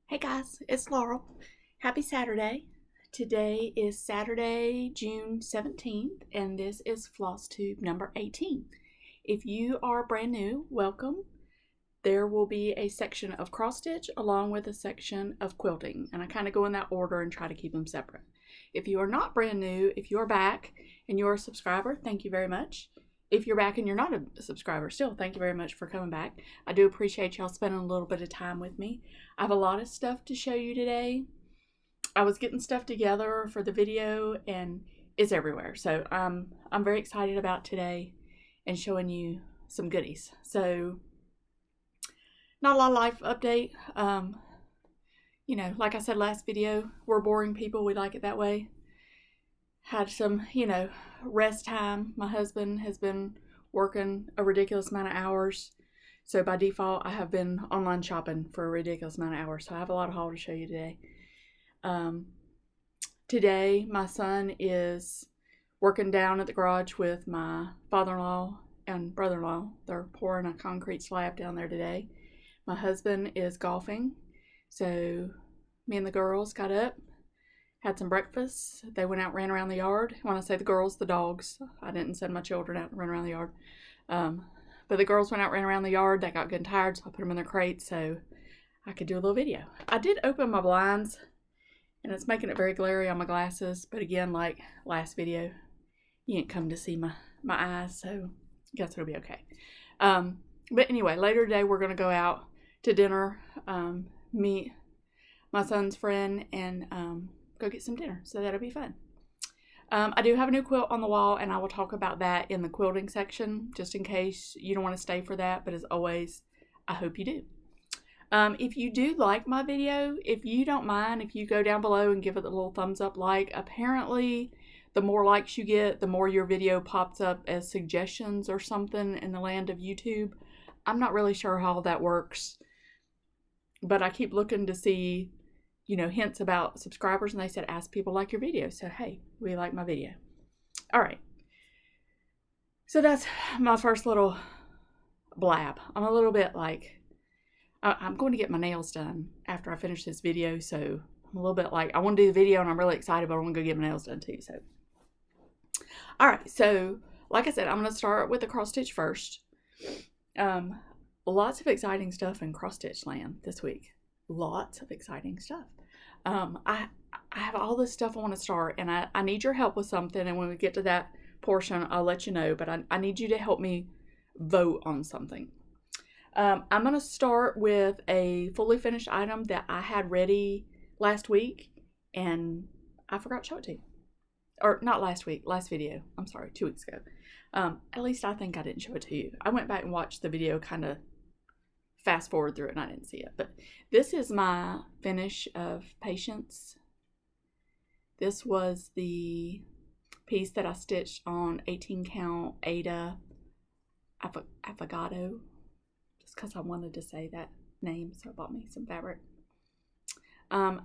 Hey guys, it's Laurel. Happy Saturday. Today is Saturday, June 17th, and this is FLOSSTUBE number 18. If you are brand new, welcome. There will be a section of cross stitch along with a section of quilting, and I kind of go in that order and try to keep them separate. If you are not brand new, if you're back and you're a subscriber, thank you very much. If you're back and you're not a subscriber, still, thank you very much for coming back. I do appreciate y'all spending a little bit of time with me. I have a lot of stuff to show you today. I was getting stuff together for the video and it's everywhere. So I'm very excited about today and showing you some goodies. So not a lot of life update. Like I said last video, we're boring people. We like it that way. Had some, rest time. My husband has been working a ridiculous amount of hours. So by default, I have been online shopping for a ridiculous amount of hours. So I have a lot of haul to show you today. Today, my son is working down at the garage with my father-in-law and brother-in-law. They're pouring a concrete slab down there today. My husband is golfing. So me and the girls got up, had some breakfast. They went out, ran around the yard. When I say the girls, the dogs. I didn't send my children out to run around the yard. But the girls went out, ran around the yard. They got good and tired, so I put them in their crates so I could do a little video. I did open my blinds, and it's making it very glary on my glasses. But again, like last video, you ain't come to see my eyes, so I guess it'll be okay. But anyway, later today, we're going to go out to dinner, meet my son's friend, and go get some dinner. So that'll be fun. I do have a new quilt on the wall, and I will talk about that in the quilting section, just in case you don't want to stay for that. But as always, I hope you do. If you do like my video, if you don't mind, if you go down below and give it a little thumbs up like, apparently the more likes you get, the more your video pops up as suggestions or something in the land of YouTube. I'm not really sure how that works, but I keep looking to see hints about subscribers, and they said ask people like your video. So hey, we like my video. All right, so that's my first little blab. I'm a little bit like I'm going to get my nails done after I finish this video, so I'm a little bit like I want to do the video and I'm really excited, but I want to go get my nails done too. So all right, so like I said, I'm going to start with the cross stitch first. Lots of exciting stuff in cross stitch land this week. Lots of exciting stuff. I have all this stuff I want to start, and I need your help with something, and when we get to that portion, I'll let you know, but I need you to help me vote on something. I'm going to start with a fully finished item that I had ready last week, and I forgot to show it to you. Or not last week, last video. I'm sorry, 2 weeks ago. At least I think I didn't show it to you. I went back and watched the video, kind of fast forward through it, and I didn't see it. But this is my finish of Patience. This was the piece that I stitched on 18 count Ada Affogato, just because I wanted to say that name, so I bought me some fabric. I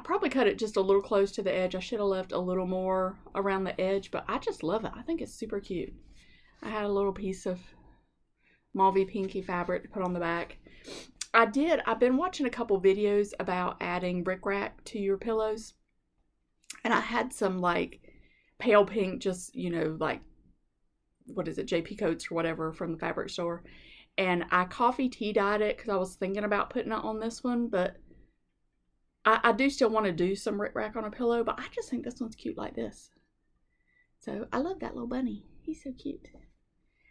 probably cut it just a little close to the edge. I should have left a little more around the edge, but I just love it. I think it's super cute. I had a little piece of mauvey pinky fabric to put on the back. I've been watching a couple videos about adding rickrack to your pillows, and I had some like pale pink, just like, what is it, JP Coats or whatever from the fabric store, and I coffee tea dyed it because I was thinking about putting it on this one, but I do still want to do some rickrack on a pillow, but I just think this one's cute like this. So I love that little bunny. He's so cute,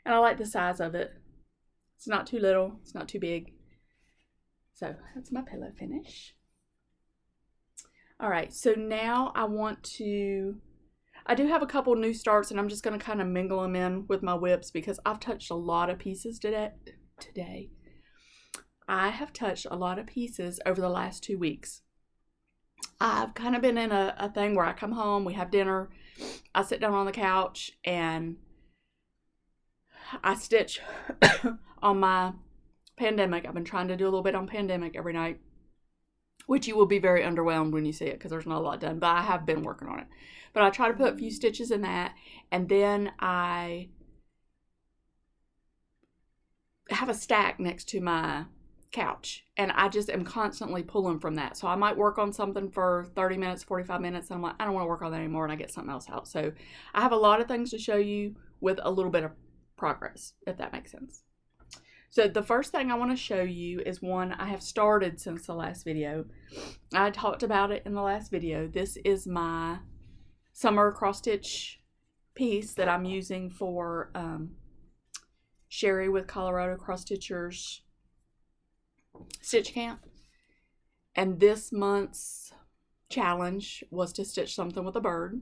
and I like the size of it. It's not too little, it's not too big. So that's my pillow finish. All right, so now I do have a couple new starts, and I'm just going to kind of mingle them in with my whips because I've touched a lot of pieces today. I have touched a lot of pieces over the last 2 weeks. I've kind of been in a thing where I come home, we have dinner, I sit down on the couch, and I stitch on my Pandemic. I've been trying to do a little bit on Pandemic every night, which you will be very underwhelmed when you see it because there's not a lot done, but I have been working on it. But I try to put a few stitches in that, and then I have a stack next to my couch, and I just am constantly pulling from that. So I might work on something for 30 minutes, 45 minutes, and I'm like, I don't want to work on that anymore, and I get something else out. So I have a lot of things to show you with a little bit of progress, if that makes sense. So the first thing I want to show you is one I have started since the last video. I talked about it in the last video. This is my summer cross stitch piece that I'm using for Sherry with Colorado Cross Stitchers Stitch Camp. And this month's challenge was to stitch something with a bird.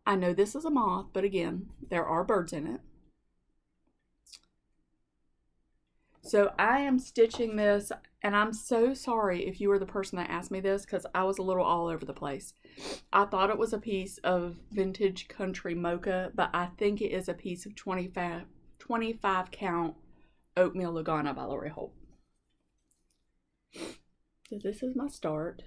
I know this is a moth, but again, there are birds in it. So I am stitching this, and I'm so sorry if you were the person that asked me this, because I was a little all over the place. I thought it was a piece of vintage country mocha, but I think it is a piece of 25 count oatmeal Lugana by Lori Holt. So this is my start.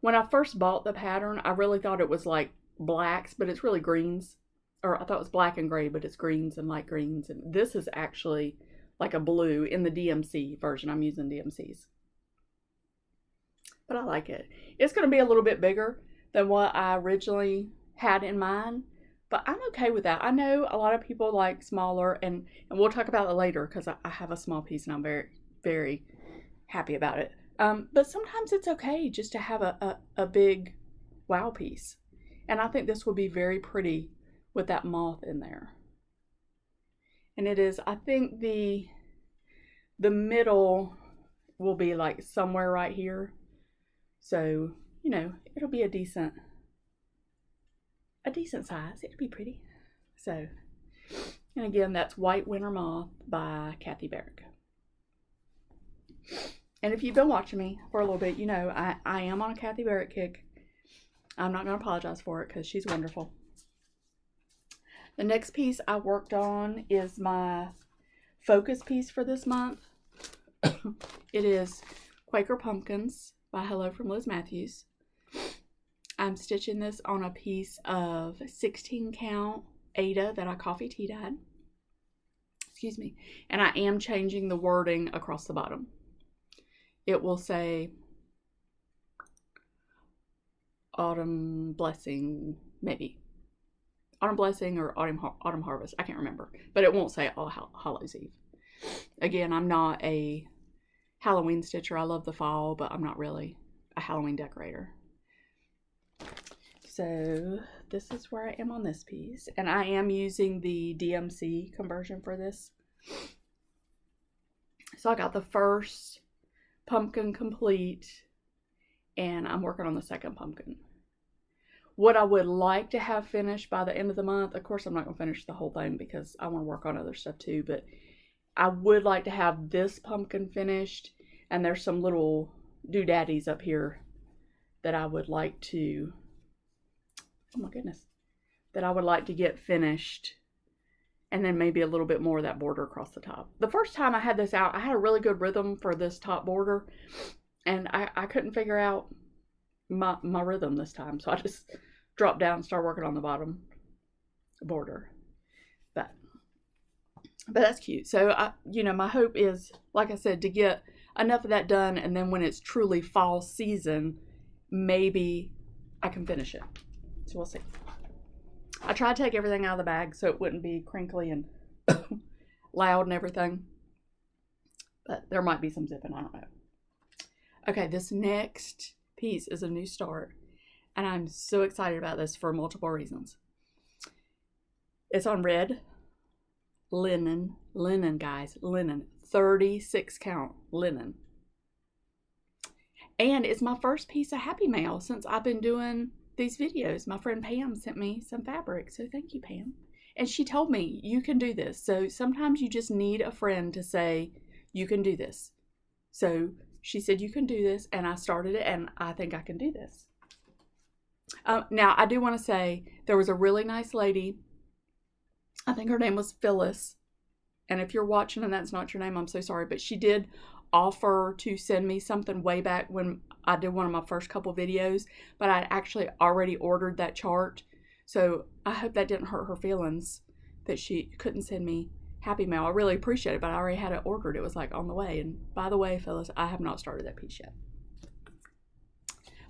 When I first bought the pattern, I really thought it was like blacks, but it's really greens. Or I thought it was black and gray, but it's greens and light greens. And this is actually like a blue in the DMC version. I'm using DMCs. But I like it. It's going to be a little bit bigger than what I originally had in mind. But I'm okay with that. I know a lot of people like smaller, and we'll talk about it later because I have a small piece and I'm very, very happy about it. But sometimes it's okay just to have a big wow piece. And I think this will be very pretty with that moth in there. And it is, I think the middle will be like somewhere right here. So, you know, it'll be a decent size. It'll be pretty. So, and again, that's White Winter Moth by Kathy Barrick. And if you've been watching me for a little bit, you know I am on a Kathy Barrick kick. I'm not going to apologize for it because she's wonderful. The next piece I worked on is my focus piece for this month. It is Quaker Pumpkins by Hello from Liz Matthews. I'm stitching this on a piece of 16 count Ada that I coffee tea dyed. Excuse me. And I am changing the wording across the bottom. It will say Autumn Blessing, maybe. Autumn Blessing or Autumn Harvest. I can't remember. But it won't say All Hallows Eve. Again, I'm not a Halloween stitcher. I love the fall, but I'm not really a Halloween decorator. So this is where I am on this piece. And I am using the DMC conversion for this. So I got the first pumpkin complete, and I'm working on the second pumpkin. What I would like to have finished by the end of the month, of course I'm not going to finish the whole thing because I want to work on other stuff too, but I would like to have this pumpkin finished, and there's some little doodaddies up here that I would like to, oh my goodness, that I would like to get finished, and then maybe a little bit more of that border across the top. The first time I had this out, I had a really good rhythm for this top border, and I couldn't figure out my rhythm this time, so I just dropped down and started working on the bottom border. But that's cute. So you know, my hope is, like I said, to get enough of that done, and then when it's truly fall season, maybe I can finish it. So we'll see. I tried to take everything out of the bag so it wouldn't be crinkly and loud and everything, but there might be some zipping, I don't know. Okay, this next piece is a new start, and I'm so excited about this for multiple reasons. It's on red linen guys, linen, 36 count linen. And it's my first piece of Happy Mail since I've been doing these videos. My friend Pam sent me some fabric, so thank you, Pam. And she told me, you can do this. So sometimes you just need a friend to say, you can do this. So she said, you can do this, and I started it, and I think I can do this. Now, I do want to say, there was a really nice lady, I think her name was Phyllis, and if you're watching and that's not your name, I'm so sorry, but she did offer to send me something way back when I did one of my first couple videos, but I'd actually already ordered that chart, so I hope that didn't hurt her feelings that she couldn't send me Happy Mail. I really appreciate it, but I already had it ordered. It was like on the way. And by the way, fellas, I have not started that piece yet.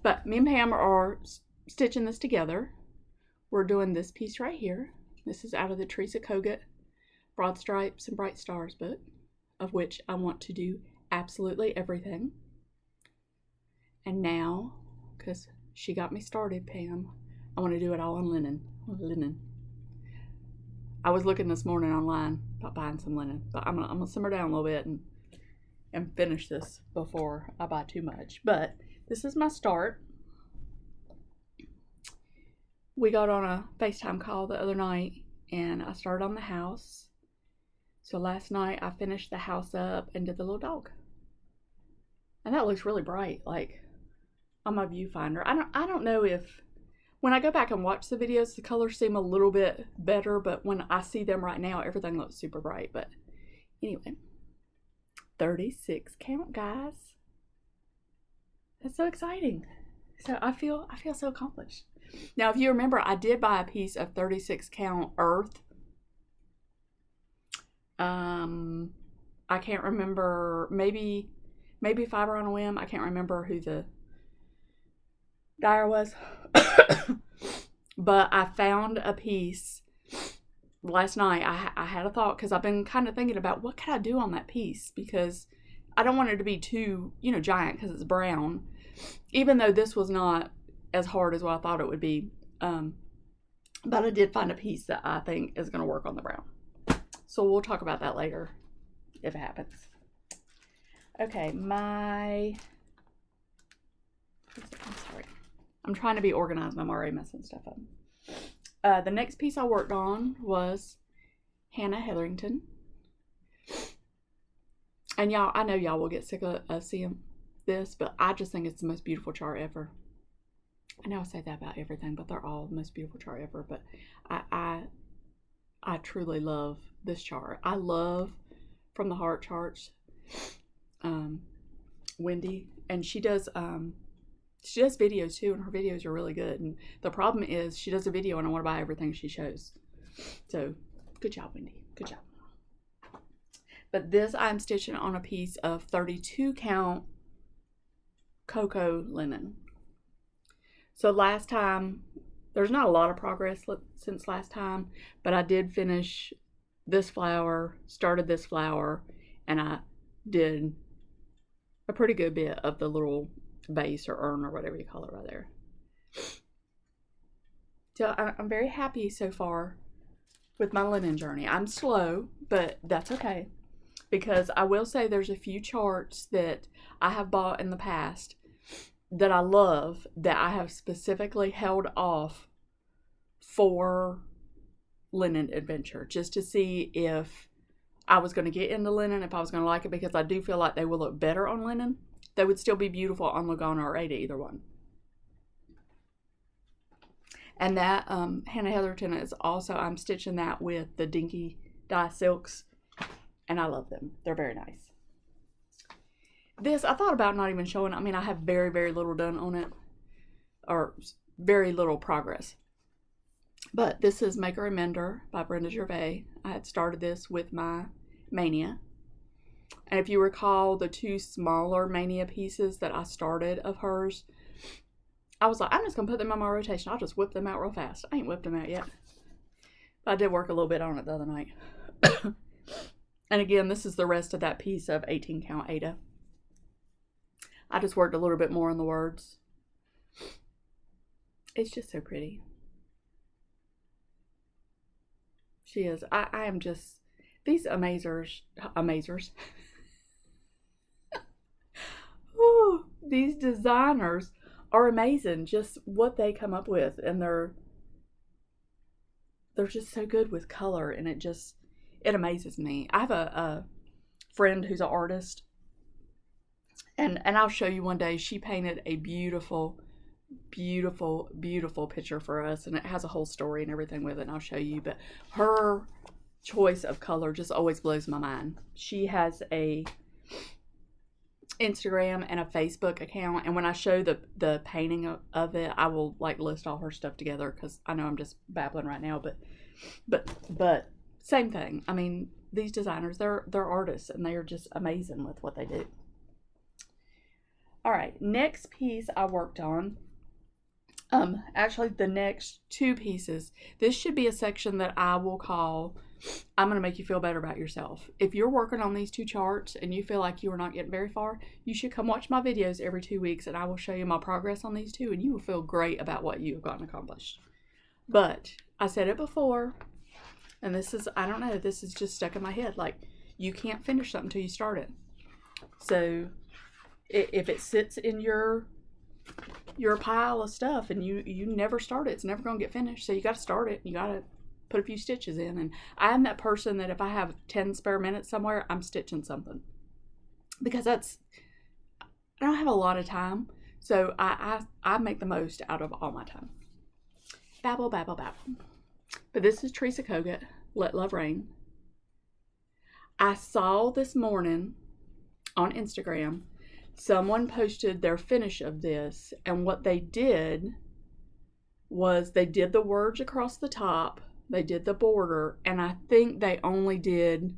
But me and Pam are stitching this together. We're doing this piece right here. This is out of the Teresa Kogut Broad Stripes and Bright Stars book, of which I want to do absolutely everything. And now, because she got me started, Pam, I want to do it all on linen. I was looking this morning online about buying some linen, but I'm gonna simmer down a little bit and finish this before I buy too much. But this is my start. We got on a FaceTime call the other night, and I started on the house. So last night I finished the house up and did the little dog. And that looks really bright, like on my viewfinder. I don't know if, when I go back and watch the videos, the colors seem a little bit better, but when I see them right now, everything looks super bright. But anyway, 36 count, guys. That's so exciting. So I feel so accomplished. Now, if you remember, I did buy a piece of 36 count earth. I can't remember, maybe Fiber on a Whim. I can't remember who the dyer was. But I found a piece last night. I had a thought, because I've been kind of thinking about what could I do on that piece, because I don't want it to be too, giant, because it's brown. Even though this was not as hard as what I thought it would be. But I did find a piece that I think is going to work on the brown. So we'll talk about that later if it happens. Okay, I'm sorry. I'm trying to be organized and I'm already messing stuff up. The next piece I worked on was Hannah Hetherington. And y'all, I know y'all will get sick of seeing this, but I just think it's the most beautiful chart ever. I know I say that about everything, but they're all the most beautiful chart ever. But I truly love this chart. I love From the Heart charts. Wendy, and she does videos too, and her videos are really good. And the problem is she does a video and I want to buy everything she shows. So good job, Wendy. Good job. But this I'm stitching on a piece of 32 count cocoa linen. So last time, there's not a lot of progress since last time, but I did finish this flower, started this flower, and I did a pretty good bit of the little base or urn or whatever you call it right there. So I'm very happy so far with my linen journey. I'm slow, but that's okay, because I will say there's a few charts that I have bought in the past that I love, that I have specifically held off for linen adventure, just to see if I was going to get into linen, if I was going to like it, because I do feel like they will look better on linen. They would still be beautiful on Lugana or Ada, either one. And that Hannah Hetherington is also, I'm stitching that with the Dinky Dye Silks, and I love them. They're very nice. This, I thought about not even showing. I mean, I have very, very little done on it, or very little progress. But this is Maker and Mender by Brenda Gervais. I had started this with my Mania. And if you recall the two smaller Mania pieces that I started of hers, I was like, I'm just going to put them on my rotation. I'll just whip them out real fast. I ain't whipped them out yet. But I did work a little bit on it the other night. And again, this is the rest of that piece of 18 count Ada. I just worked a little bit more on the words. It's just so pretty. She is. I am just, these amazers. Ooh, these designers are amazing. Just what they come up with, and they're just so good with color, and it amazes me. I have a friend who's an artist, and I'll show you one day. She painted a beautiful, beautiful, beautiful picture for us, and it has a whole story and everything with it, and I'll show you. But her choice of color just always blows my mind. She has a Instagram and a Facebook account, and when I show the painting of it, I will like list all her stuff together, because I know I'm just babbling right now, but same thing. I mean, these designers, they're artists, and they are just amazing with what they do. All right, next piece I worked on, actually the next two pieces, this should be a section that I will call, I'm going to make you feel better about yourself. If you're working on these two charts and you feel like you are not getting very far, you should come watch my videos every 2 weeks, and I will show you my progress on these two, and you will feel great about what you have gotten accomplished. But I said it before, and this is, I don't know, this is just stuck in my head. Like, you can't finish something until you start it. So if it sits in your pile of stuff and you never start it, it's never going to get finished. So you got to start it. You got to put a few stitches in. And I'm that person that if I have 10 spare minutes somewhere, I'm stitching something, because I don't have a lot of time. So I make the most out of all my time. Babble, babble, babble. But this is Teresa Kogut, Let Love Rain. I saw this morning on Instagram, someone posted their finish of this, and what they did was they did the words across the top, they did the border, and I think they only did,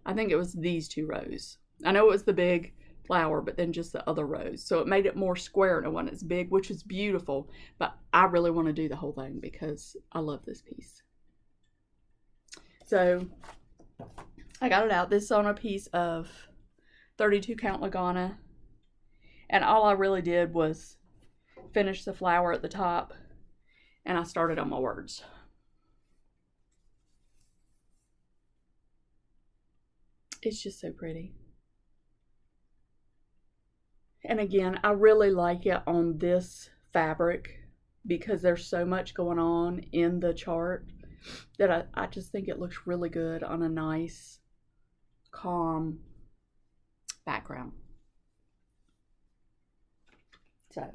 I think it was these 2 rows. I know it was the big flower, but then just the other rows. So it made it more square and it wasn't as big, which is beautiful, but I really want to do the whole thing because I love this piece. So I got it out. This is on a piece of 32 count Lagana. And all I really did was finish the flower at the top, and I started on my words. It's just so pretty. And again, I really like it on this fabric because there's so much going on in the chart that I just think it looks really good on a nice, calm background. So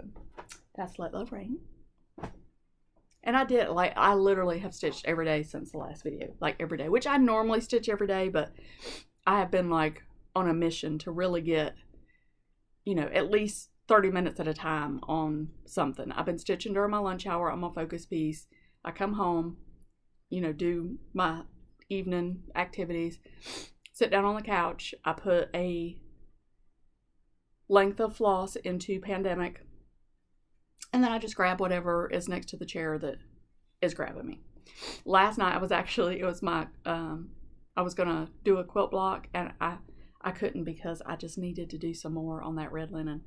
that's Let Love Rain. And I literally have stitched every day since the last video, like every day, which I normally stitch every day, but I have been like on a mission to really get, at least 30 minutes at a time on something. I've been stitching during my lunch hour on my focus piece. I come home, do my evening activities, sit down on the couch. I put a length of floss into Pandemic, and then I just grab whatever is next to the chair that is grabbing me. Last night I was gonna do a quilt block, and I couldn't because I just needed to do some more on that red linen.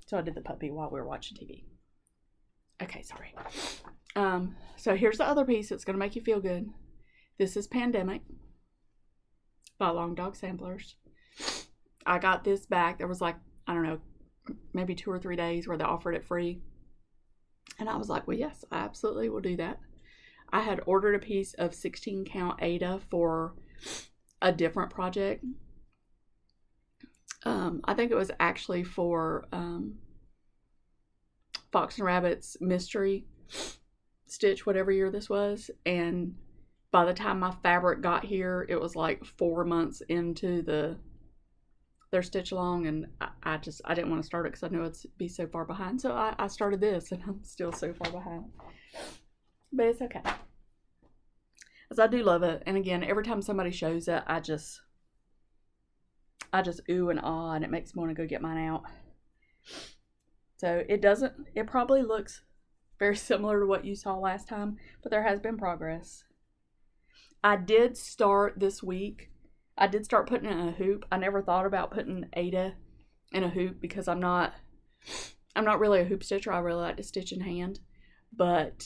So I did the puppy while we were watching TV. Okay, sorry. So here's the other piece that's gonna make you feel good. This is Pandemic by Long Dog Samplers. I got this back. There was like, I don't know, maybe 2 or 3 days where they offered it free. And I was like, well, yes, I absolutely will do that. I had ordered a piece of 16 count Ada for a different project. I think it was actually for Fox and Rabbit's mystery stitch, whatever year this was. And by the time my fabric got here, it was like 4 months into their stitch along, and I didn't want to start it because I knew it'd be so far behind. So I started this, and I'm still so far behind. But it's okay. Because I do love it. And again, every time somebody shows it, I just ooh and ah, and it makes me want to go get mine out. So it probably looks very similar to what you saw last time, but there has been progress. I did start this week. I did start putting it in a hoop. I never thought about putting Ada in a hoop because I'm not really a hoop stitcher. I really like to stitch in hand, but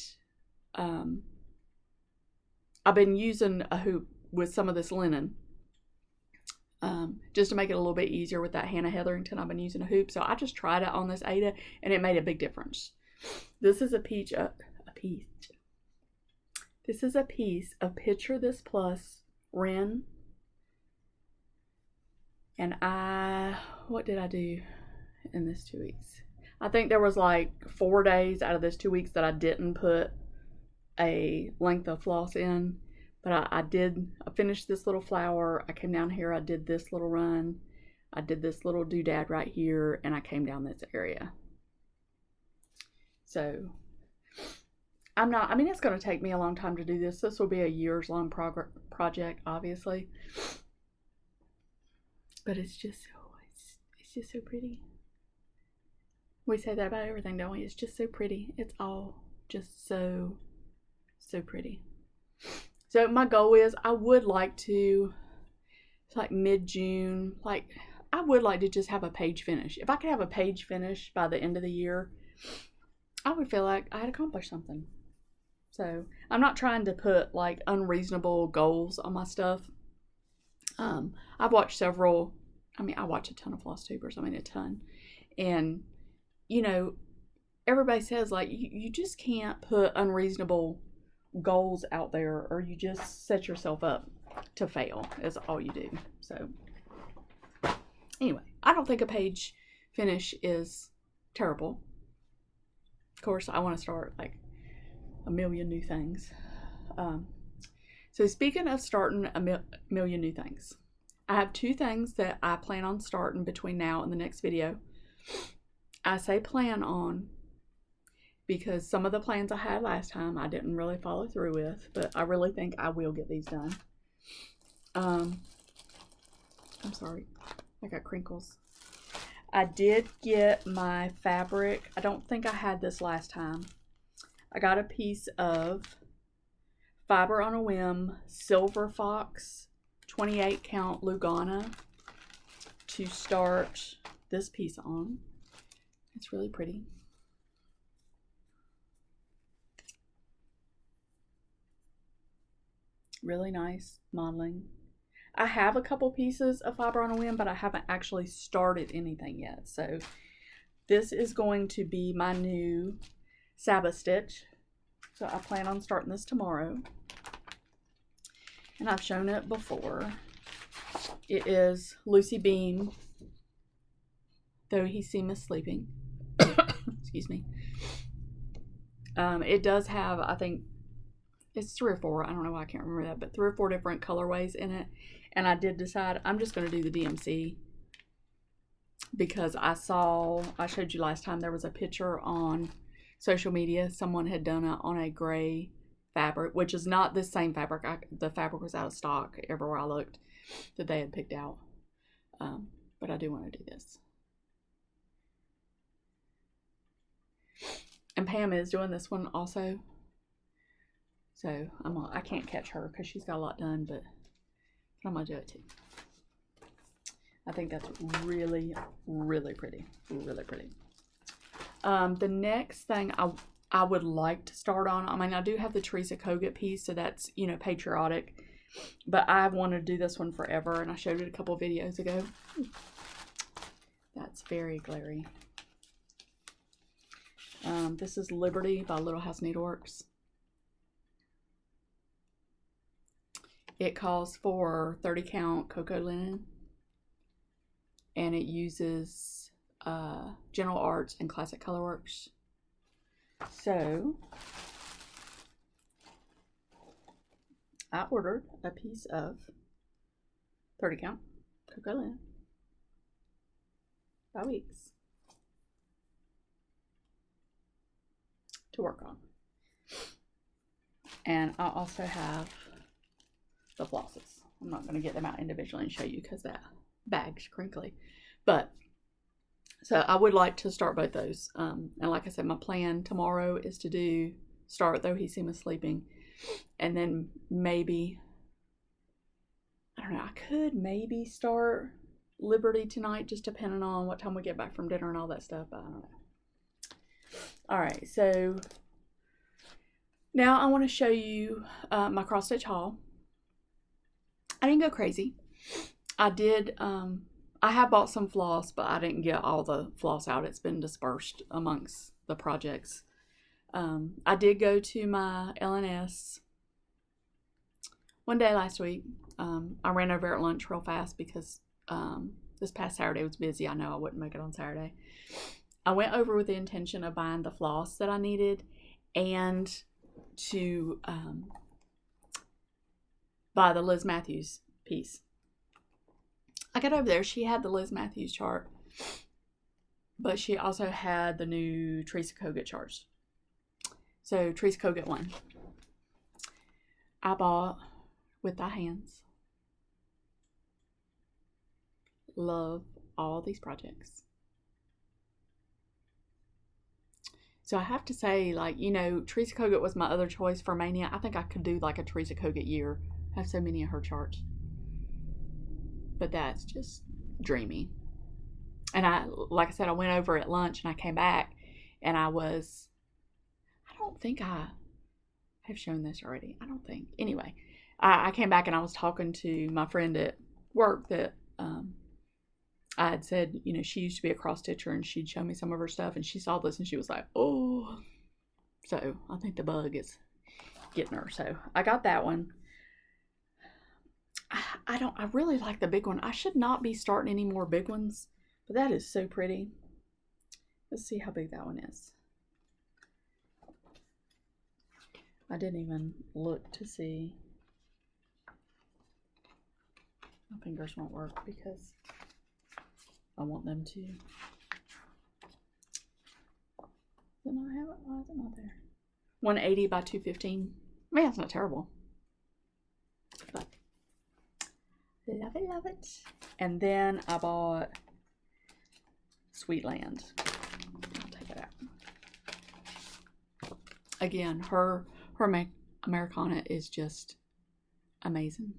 I've been using a hoop with some of this linen just to make it a little bit easier with that Hannah Hetherington. I've been using a hoop, so I just tried it on this Ada, and it made a big difference. This is a piece of Picture This Plus Wren. And what did I do in this 2 weeks? I think there was like 4 days out of this 2 weeks that I didn't put a length of floss in. But I finished this little flower. I came down here, I did this little run. I did this little doodad right here, and I came down this area. So I mean, it's going to take me a long time to do this. This will be a years long project, obviously. But it's just so pretty. We say that about everything, don't we? It's just so pretty. It's all just so pretty. So my goal is I would like to, it's like mid-June, like I would like to just have a page finish. If I could have a page finish by the end of the year, I would feel like I had accomplished something. So I'm not trying to put like unreasonable goals on my stuff. I've watched several, I watch a ton of FLOSSTUBErs, a ton. And, everybody says like you just can't put unreasonable goals out there, or you just set yourself up to fail. Is all you do. So anyway, I don't think a page finish is terrible. Of course, I want to start like a million new things. So speaking of starting a million new things, I have 2 things that I plan on starting between now and the next video. I say plan on because some of the plans I had last time I didn't really follow through with, but I really think I will get these done. I'm sorry, I got crinkles. I did get my fabric. I don't think I had this last time. I got a piece of Fiber on a Whim Silver Fox 28 count Lugana to start this piece on. It's really pretty. Really nice modeling. I have a couple pieces of Fiber on a Whim, but I haven't actually started anything yet. So this is going to be my new Sabbath stitch. So I plan on starting this tomorrow. And I've shown it before. It is Lucy Beam, Though He Seemeth Sleeping. Excuse me. It does have, I think, it's 3 or 4. I don't know why I can't remember that, but 3 or 4 different colorways in it. And I did decide I'm just going to do the DMC because I showed you last time there was a picture on social media. Someone had done it on a gray fabric, which is not the same fabric. The fabric was out of stock everywhere I looked that they had picked out. But I do want to do this. And Pam is doing this one also. So I can't catch her because she's got a lot done, but I'm going to do it too. I think that's really, really pretty. Really pretty. The next thing I would like to start on, I do have the Teresa Kogut piece, so that's, patriotic. But I've wanted to do this one forever, and I showed it a couple videos ago. That's very glary. This is Liberty by Little House Needleworks. It calls for 30 count cocoa linen, and it uses General Arts and Classic Colorworks. So I ordered a piece of 30 count cocoa linen by Weeks to work on. And I also have the flosses. I'm not going to get them out individually and show you because that bag's crinkly. But so I would like to start both those. And like I said, my plan tomorrow is to start Though He Seemeth Sleeping. And then maybe, I don't know, I could maybe start Liberty tonight, just depending on what time we get back from dinner and all that stuff. But I don't know. All right, so now I want to show you my cross stitch haul. I didn't go crazy. I have bought some floss, but I didn't get all the floss out. It's been dispersed amongst the projects. I did go to my LNS one day last week. I ran over at lunch real fast because this past Saturday was busy. I know I wouldn't make it on Saturday. I went over with the intention of buying the floss that I needed and to buy the Liz Matthews piece. I got over there. She had the Liz Matthews chart, but she also had the new Teresa Kogut charts. So Teresa Kogut one. I bought With Thy Hands. Love all these projects. So I have to say, like, you know, Teresa Kogut was my other choice for Mania. I think I could do like a Teresa Kogut year. I have so many of her charts. But that's just dreamy. And like I said, I went over at lunch and I came back and I don't think I have shown this already. I don't think. Anyway, I came back and I was talking to my friend at work that I had said, you know, she used to be a cross stitcher and she'd show me some of her stuff and she saw this and she was like, oh. So I think the bug is getting her. So I got that one. I really like the big one. I should not be starting any more big ones, but that is so pretty. Let's see how big that one is. I didn't even look to see. My fingers won't work because I want them to. Then I have it. Why is it not there? 180 by 215. Man, that's not terrible. But love it, love it. And then I bought Sweetland. I'll take it out. Again, her Americana is just amazing.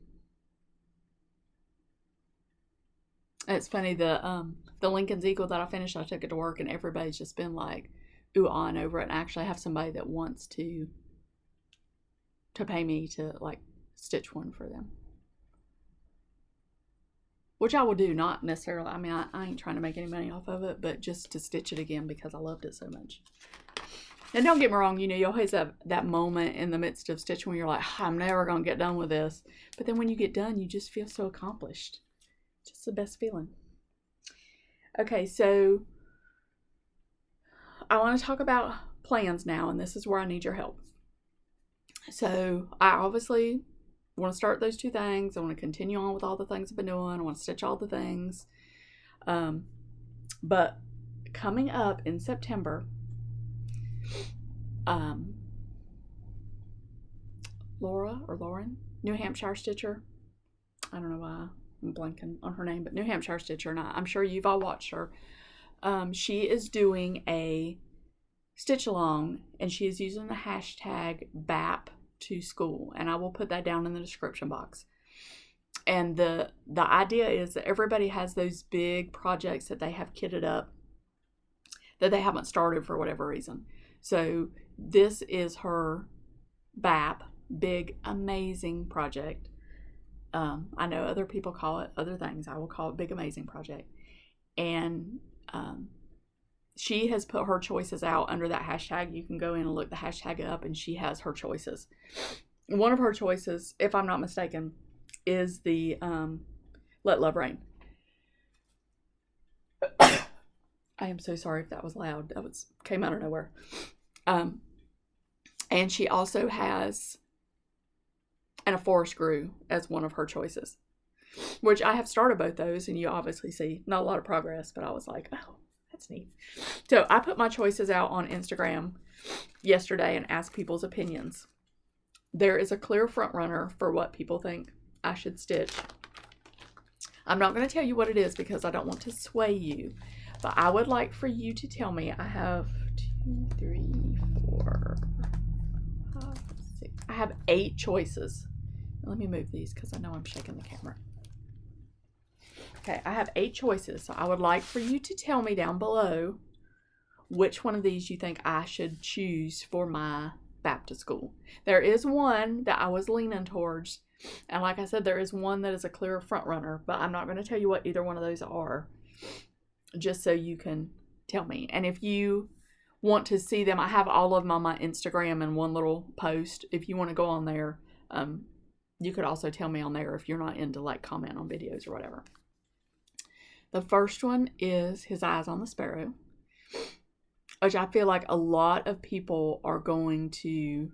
It's funny, the Lincoln's Eagle that I finished, I took it to work and everybody's just been like ooh-ahing over it. And I actually have somebody that wants to pay me to like stitch one for them. Which I will do, not necessarily, I mean, I ain't trying to make any money off of it, but just to stitch it again because I loved it so much. And don't get me wrong, you know, you always have that moment in the midst of stitching when you're like, I'm never going to get done with this. But then when you get done, you just feel so accomplished. Just the best feeling. Okay, so I want to talk about plans now, and this is where I need your help. So I obviously want to start those two things. I want to continue on with all the things I've been doing. I want to stitch all the things. But coming up in September, Lauren, New Hampshire Stitcher. I don't know why I'm blanking on her name, but New Hampshire Stitcher, and I'm sure you've all watched her. She is doing a stitch along, and she is using the hashtag BAP to school, and I will put that down in the description box. And the idea is that everybody has those big projects that they have kitted up that they haven't started for whatever reason. So this is her BAP, big amazing project. I know other people call it other things. I will call it big amazing project. And she has put her choices out under that hashtag. You can go in and look the hashtag up, and she has her choices. One of her choices, if I'm not mistaken, is the Let Love Rain. I am so sorry if that was loud. That came out of nowhere. And she also has And a Forest Grew as one of her choices, which I have started both those, and you obviously see not a lot of progress, but I was like, oh, that's neat. So I put my choices out on Instagram yesterday and asked people's opinions. There is a clear front runner for what people think I should stitch. I'm not going to tell you what it is because I don't want to sway you, but I would like for you to tell me. I have 2, 3, 4, 5, 6. I have 8 choices. Let me move these because I know I'm shaking the camera. Okay, I have 8 choices, so I would like for you to tell me down below which one of these you think I should choose for my back to school. There is one that I was leaning towards, and like I said, there is one that is a clear front runner, but I'm not going to tell you what either one of those are, just so you can tell me. And if you want to see them, I have all of them on my Instagram in one little post. If you want to go on there, you could also tell me on there if you're not into like comment on videos or whatever. The first one is His Eyes on the Sparrow, which I feel like a lot of people are going to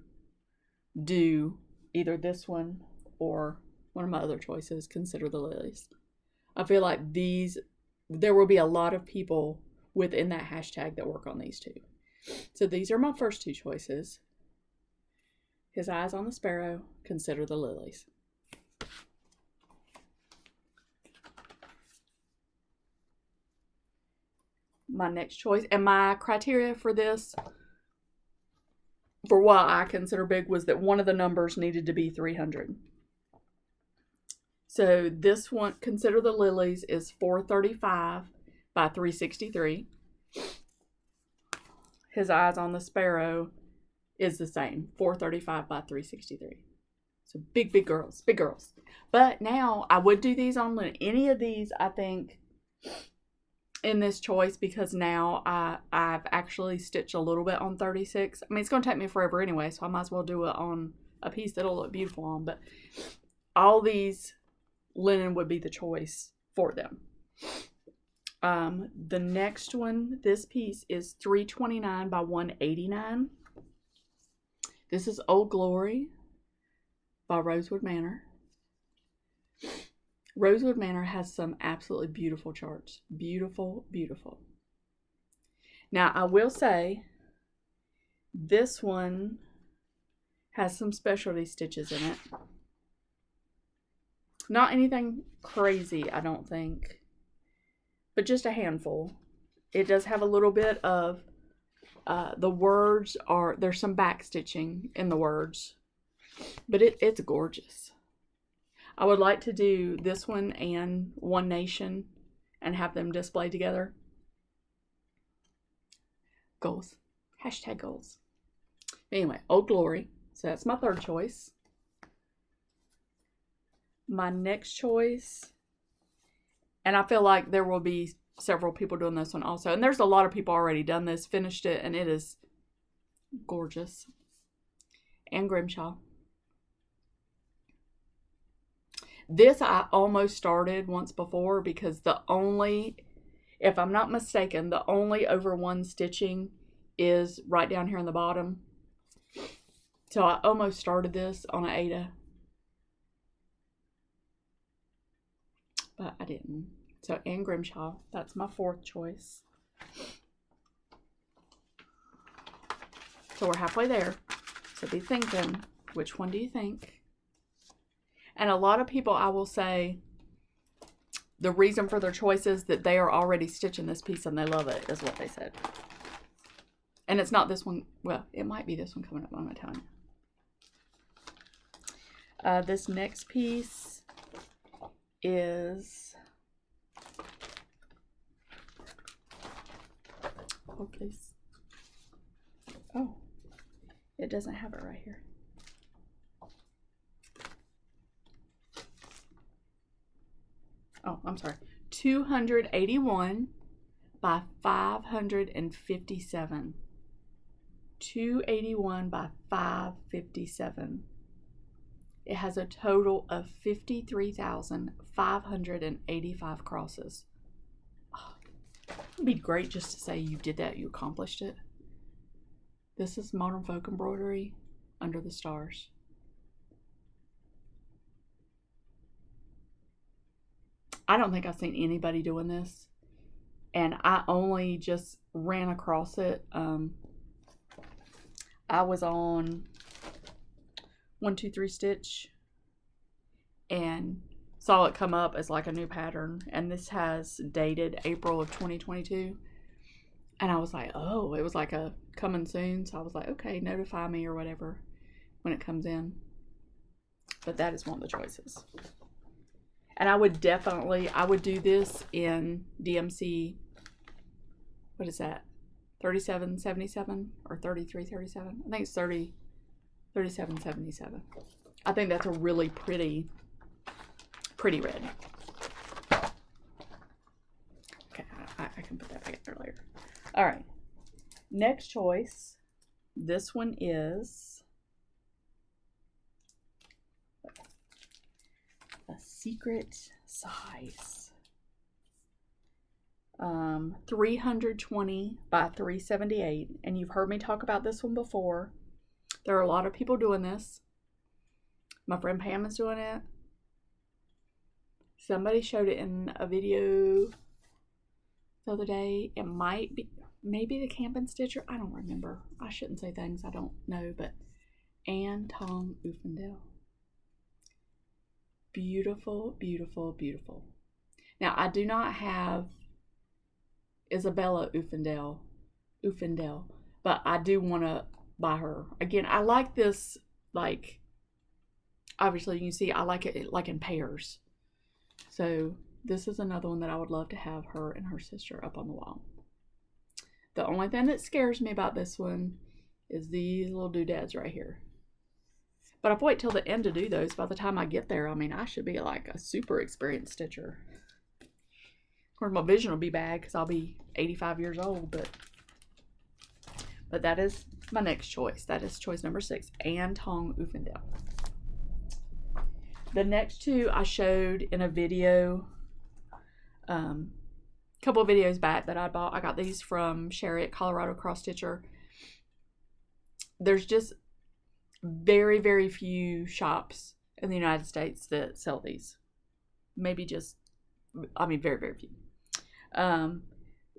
do either this one or one of my other choices, Consider the Lilies. I feel like there will be a lot of people within that hashtag that work on these two. So these are my first 2 choices. His eyes on the sparrow, consider the lilies. My next choice, and my criteria for this, for what I consider big, was that one of the numbers needed to be 300. So this one, Consider the Lilies, is 435 by 363. His Eyes on the Sparrow is the same, 435 by 363. So big girls, big girls. But now I would do these on any of these, I think, in this choice, because now I've actually stitched a little bit on 36. I mean, it's going to take me forever anyway, so I might as well do it on a piece that'll look beautiful on. But all these linen would be the choice for them. The next one, this piece is 329 by 189. This is Old Glory by Rosewood Manor. Rosewood Manor has some absolutely beautiful charts. Beautiful, beautiful. Now, I will say, this one has some specialty stitches in it. Not anything crazy, I don't think, but just a handful. It does have a little bit of, the words are, there's some back stitching in the words, but it's gorgeous. I would like to do this one and One Nation and have them displayed together. Goals. Hashtag goals. Anyway, Old Glory. So that's my third choice. My next choice, and I feel like there will be several people doing this one also, and there's a lot of people already done this, finished it, and it is gorgeous. Anne Grimshaw. This I almost started once before, because the only, if I'm not mistaken, the only over one stitching is right down here in the bottom. So I almost started this on an Aida, but I didn't. So Anne Grimshaw, that's my fourth choice. So we're halfway there. So be thinking, which one do you think? And a lot of people, I will say, the reason for their choice is that they are already stitching this piece and they love it, is what they said. And it's not this one. Well, it might be this one coming up, I'm not telling you. This next piece is, hold please. Oh, it doesn't have it right here. Oh, I'm sorry. 281 by 557. 281 by 557. It has a total of 53,585 crosses. Oh, it'd be great just to say you did that, you accomplished it. This is Modern Folk Embroidery Under the Stars. I don't think I've seen anybody doing this, and I only just ran across it. I was on 123 Stitch and saw it come up as like a new pattern, and this has dated April of 2022, and I was like, oh, it was like a coming soon, so I was like, okay, notify me or whatever when it comes in. But that is one of the choices. And I would do this in DMC, what is that, 3777 or 3337? I think it's 3777. I think that's a really pretty red. Okay, I can put that together later. All right, next choice. This one is a secret size. 320 by 378, and you've heard me talk about this one before. There are a lot of people doing this. My friend Pam is doing it. Somebody showed it in a video the other day. It might be, maybe the Camping Stitcher. I don't remember. I shouldn't say things I don't know, but, and Tong Ufendale. Beautiful, beautiful, beautiful. Now, I do not have Isabella Ufendale, but I do want to buy her. Again, I like this, like, obviously you can see I like it like in pairs. So this is another one that I would love to have her and her sister up on the wall. The only thing that scares me about this one is these little doodads right here. But I've waited till the end to do those. By the time I get there, I mean, I should be like a super experienced stitcher. Of course, my vision will be bad because I'll be 85 years old, but that is my next choice. That is choice number 6, and Tong Ufendale. The next two I showed in a video, couple of videos back that I bought. I got these from Sherry at Colorado Cross Stitcher. There's just very, very few shops in the United States that sell these. Maybe just, I mean, very, very few.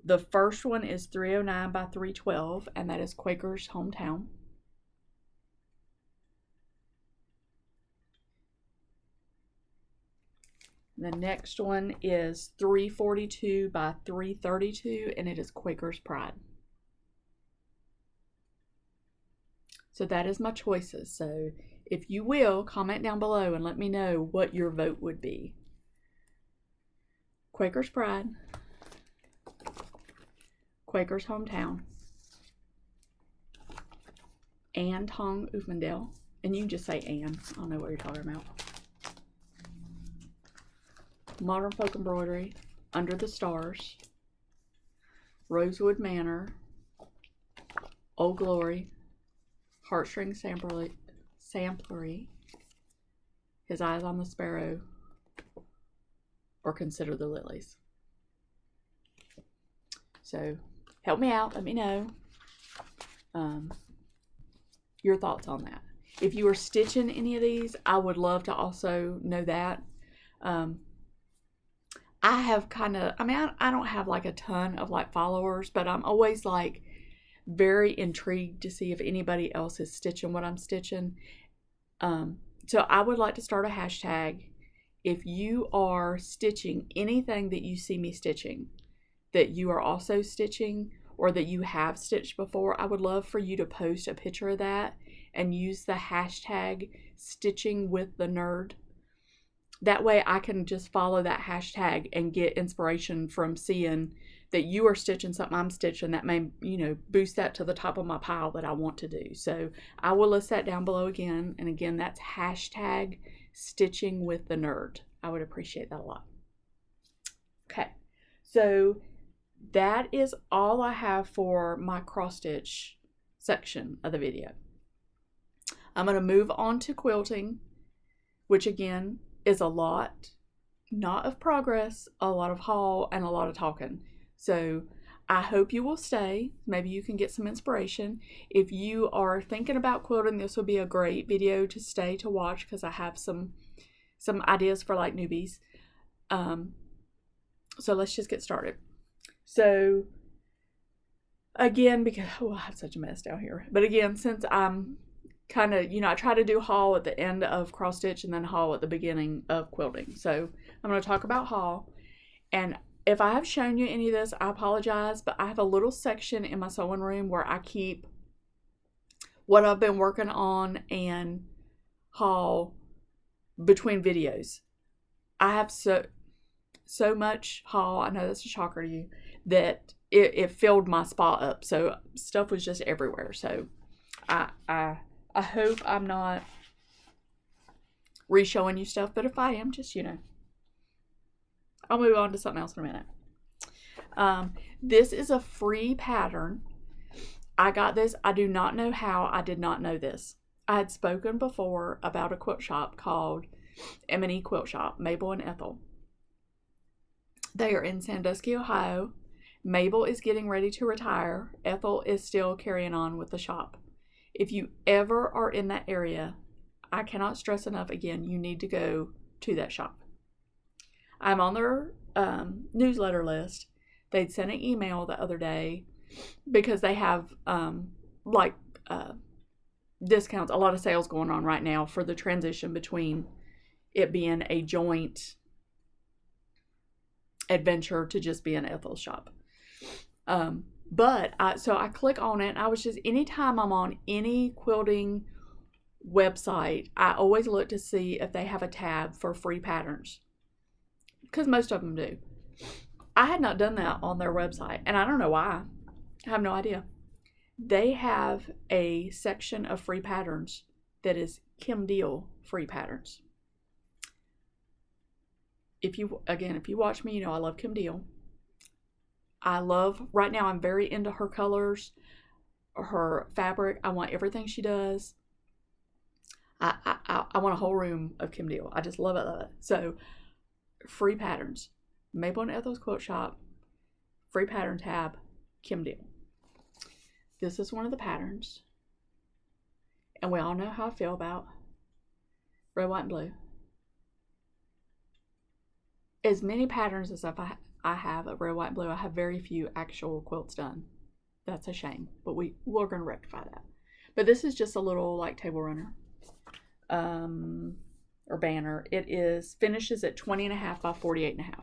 The first one is 309 by 312, and that is Quaker's Hometown. The next one is 342 by 332, and it is Quaker's Pride. So that is my choices. So if you will, comment down below and let me know what your vote would be. Quaker's Pride, Quaker's Hometown, and Tong Ufendale. And you can just say Anne. I don't know what you're talking about. Modern Folk Embroidery, Under the Stars, Rosewood Manor, Old Glory, Heartstring Samplery, His Eyes on the Sparrow, or Consider the Lilies. So help me out. Let me know your thoughts on that. If you are stitching any of these, I would love to also know that. I have kind of, I mean, I don't have like a ton of like followers, but I'm always like very intrigued to see if anybody else is stitching what I'm stitching. So I would like to start a hashtag. If you are stitching anything that you see me stitching, that you are also stitching or that you have stitched before, I would love for you to post a picture of that and use the hashtag stitching with the nerd. That way I can just follow that hashtag and get inspiration from seeing that you are stitching something I'm stitching that may, you know, boost that to the top of my pile that I want to do. So I will list that down below again. And again, that's hashtag stitching with the nerd. I would appreciate that a lot. Okay, so that is all I have for my cross stitch section of the video. I'm going to move on to quilting, which again is a lot, not of progress, a lot of haul, and a lot of talking. So I hope you will stay. Maybe you can get some inspiration. If you are thinking about quilting, this will be a great video to stay to watch because I have some ideas for like newbies. So let's just get started. So again, because I have such a mess down here. But again, since I'm kind of, I try to do haul at the end of cross stitch and then haul at the beginning of quilting. So I'm going to talk about haul. And if I have shown you any of this, I apologize, but I have a little section in my sewing room where I keep what I've been working on and haul between videos. I have so much haul, I know that's a shocker to you, that it filled my spot up. So stuff was just everywhere. So I hope I'm not re-showing you stuff, but if I am, just, I'll move on to something else in a minute. This is a free pattern. I got this. I do not know how I did not know this. I had spoken before about a quilt shop called M&E Quilt Shop, Mabel and Ethel. They are in Sandusky, Ohio. Mabel is getting ready to retire. Ethel is still carrying on with the shop. If you ever are in that area, I cannot stress enough again, you need to go to that shop. I'm on their newsletter list. They'd sent an email the other day because they have discounts, a lot of sales going on right now for the transition between it being a joint adventure to just be an Ethel's shop. But I click on it, and I was just, anytime I'm on any quilting website, I always look to see if they have a tab for free patterns, because most of them do. I had not done that on their website, and I don't know why. I have no idea. They have a section of free patterns that is Kim Deal free patterns. If you watch me, you know I love Kim Deal. Right now I'm very into her colors, her fabric. I want everything she does. I want a whole room of Kim Deal. I just love it. So, free patterns. Maple and Ethel's Quilt Shop, free pattern tab, Kim Deal. This is one of the patterns. And we all know how I feel about red, white, and blue. As many patterns as I have of red, white, and blue, I have very few actual quilts done. That's a shame, but we're going to rectify that. But this is just a little like table runner. Or banner. It finishes at 20.5 by 48.5.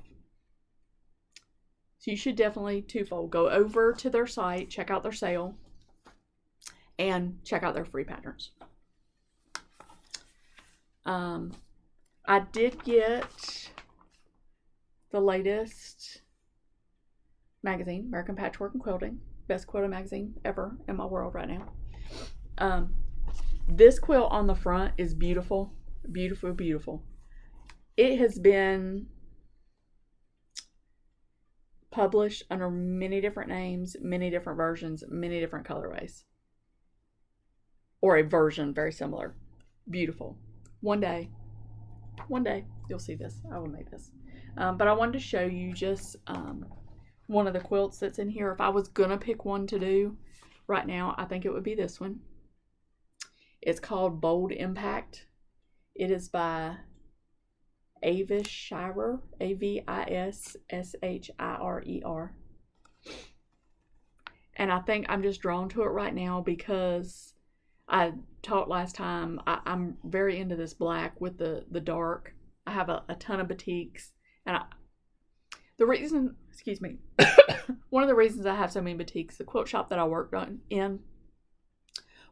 So you should definitely twofold. Go over to their site, check out their sale, and check out their free patterns. I did get the latest magazine, American Patchwork and Quilting. Best quilting magazine ever in my world right now. This quilt on the front is beautiful. Beautiful, beautiful. It has been published under many different names, many different versions, many different colorways. Or a version very similar. Beautiful. One day, you'll see this. I will make this. But I wanted to show you just one of the quilts that's in here. If I was going to pick one to do right now, I think it would be this one. It's called Bold Impact. It is by Avis Shirer, Avisshirer. And I think I'm just drawn to it right now because I talked last time, I'm very into this black with the dark. I have a ton of batiks. And one of the reasons I have so many batiks, the quilt shop that I worked in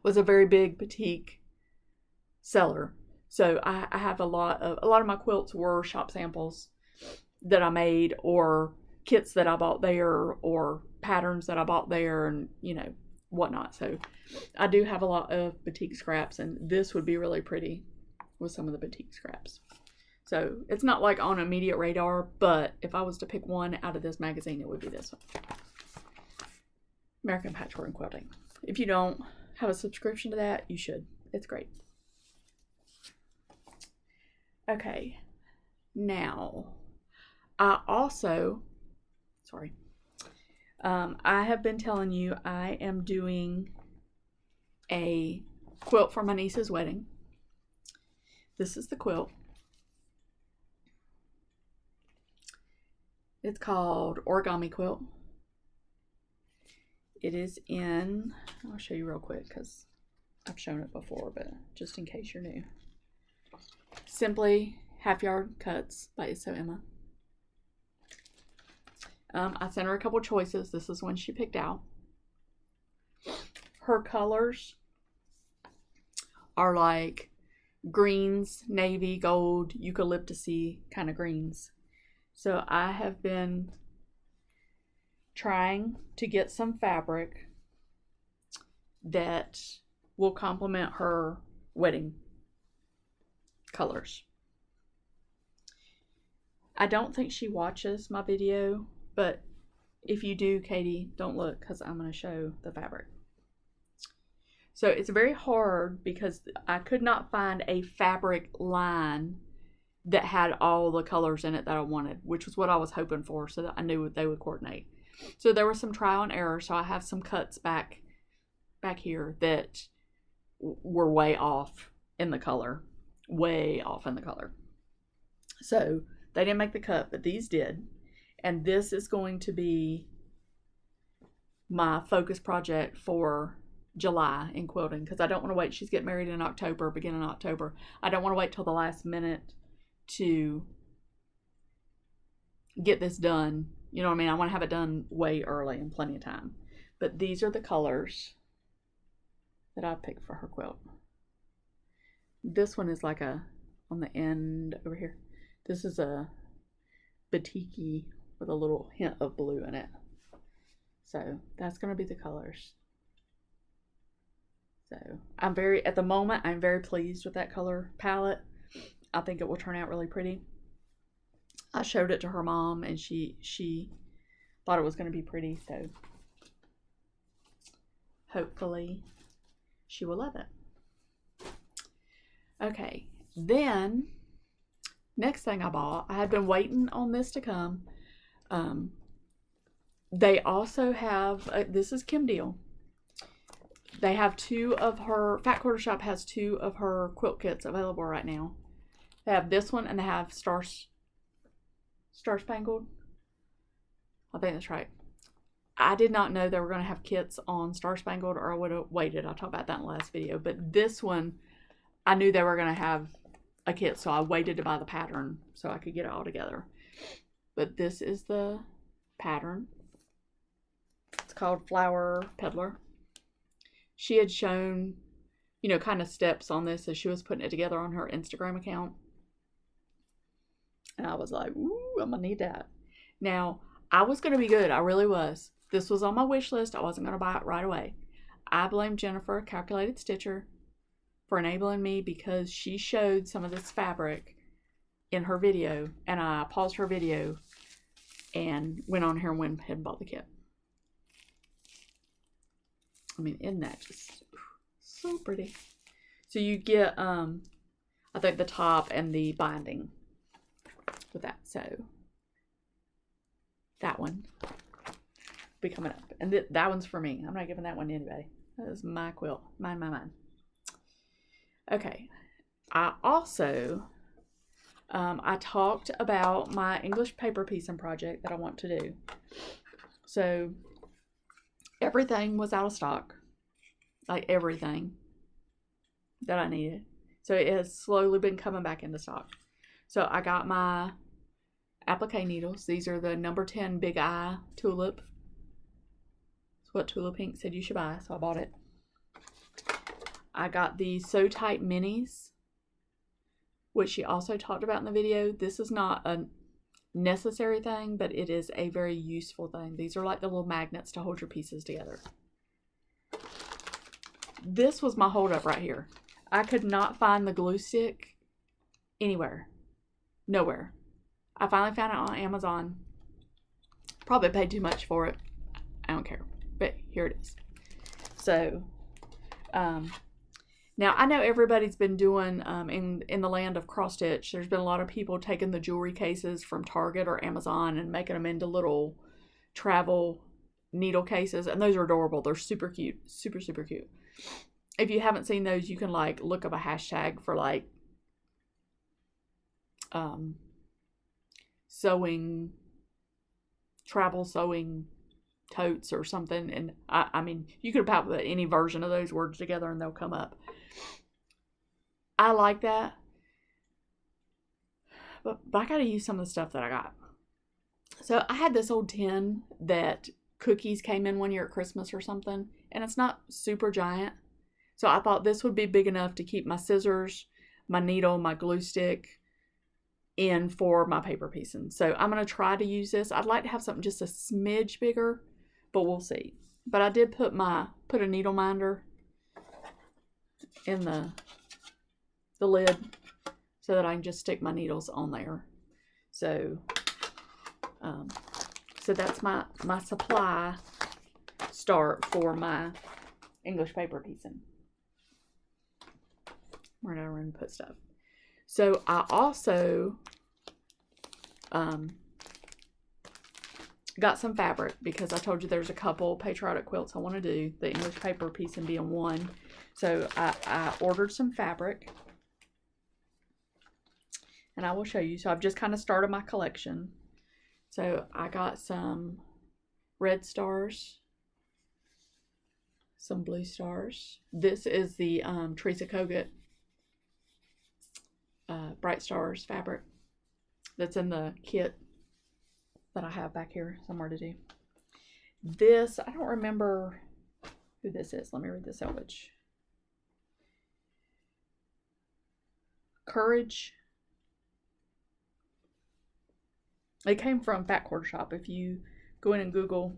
was a very big batik seller. So I have a lot of my quilts were shop samples that I made, or kits that I bought there, or patterns that I bought there, and whatnot. So I do have a lot of batik scraps, and this would be really pretty with some of the batik scraps. So it's not like on immediate radar, but if I was to pick one out of this magazine, it would be this one. American Patchwork and Quilting. If you don't have a subscription to that, you should. It's great. Okay, now I have been telling you I am doing a quilt for my niece's wedding. This is the quilt. It's called Origami Quilt. It is in, I'll show you real quick because I've shown it before, but just in case you're new. Simply Half Yard Cuts by So Emma. I sent her a couple choices. This is one she picked out. Her colors are like greens, navy, gold, eucalyptus-y kind of greens. So I have been trying to get some fabric that will complement her wedding colors. I don't think she watches my video, but if you do, Katie, don't look because I'm going to show the fabric. So it's very hard because I could not find a fabric line that had all the colors in it that I wanted, which was what I was hoping for, so that I knew they would coordinate. So there was some trial and error, so I have some cuts back here that were way off in the color. Way off in the color. So they didn't make the cut, but these did. And this is going to be my focus project for July in quilting because I don't want to wait. She's getting married in October, beginning of October. I don't want to wait till the last minute to get this done. You know what I mean? I want to have it done way early and plenty of time. But these are the colors that I picked for her quilt. This one is like a, on the end over here, this is a batik with a little hint of blue in it. So that's going to be the colors. So I'm very, at the moment, I'm very pleased with that color palette. I think it will turn out really pretty. I showed it to her mom and she thought it was going to be pretty. So hopefully she will love it. Okay, then next thing I bought, I had been waiting on this to come. They also have, this is Kim Deal. They have two of her, Fat Quarter Shop has two of her quilt kits available right now. They have this one and they have Star Spangled. I think that's right. I did not know they were going to have kits on Star Spangled, or I would have waited. I talked about that in the last video. But this one, I knew they were going to have a kit, so I waited to buy the pattern so I could get it all together. But this is the pattern. It's called Flower Peddler. She had shown, you know, kind of steps on this as she was putting it together on her Instagram account. And I was like, ooh, I'm going to need that. Now, I was going to be good. I really was. This was on my wish list. I wasn't going to buy it right away. I blame Jennifer, Calculated Stitcher, for enabling me because she showed some of this fabric in her video. And I paused her video and went on here and went ahead and bought the kit. I mean, isn't that just so pretty? So you get, I think the top and the binding with that. So that one will be coming up. And that one's for me. I'm not giving that one to anybody. That is my quilt. Mine. Okay. I also, I talked about my English paper piecing project that I want to do. So everything was out of stock, like everything that I needed. So it has slowly been coming back into stock. So I got my applique needles. These are the number 10 Big Eye Tulip. It's what Tulip Pink said you should buy, so I bought it. I got the Sew Tight Minis, which she also talked about in the video. This is not a necessary thing, but it is a very useful thing. These are like the little magnets to hold your pieces together. This was my holdup right here. I could not find the glue stick anywhere. Nowhere. I finally found it on Amazon. Probably paid too much for it. I don't care. But here it is. So, now I know everybody's been doing, in the land of cross stitch, there's been a lot of people taking the jewelry cases from Target or Amazon and making them into little travel needle cases. And those are adorable. They're super cute. Super, super cute. If you haven't seen those, you can like look up a hashtag for like sewing, travel sewing totes or something. And I mean, you could probably put any version of those words together and they'll come up. I like that. But I got to use some of the stuff that I got. So I had this old tin that cookies came in one year at Christmas or something. And it's not super giant. So I thought this would be big enough to keep my scissors, my needle, my glue stick in for my paper piecing. So I'm going to try to use this. I'd like to have something just a smidge bigger, but we'll see. But I did put a needle minder in the lid so that I can just stick my needles on there. So, so that's my supply start for my English paper piecing. Where did I run and put stuff? So I also got some fabric because I told you there's a couple patriotic quilts I want to do, the English paper piecing being one. So I ordered some fabric and I will show you. So I've just kind of started my collection. So I got some red stars. some blue stars. This is the Teresa Kogut Bright Stars fabric that's in the kit that I have back here somewhere to do. This, I don't remember who this is. Let me read the selvage. Courage. It came from Fat Quarter Shop. If you go in and Google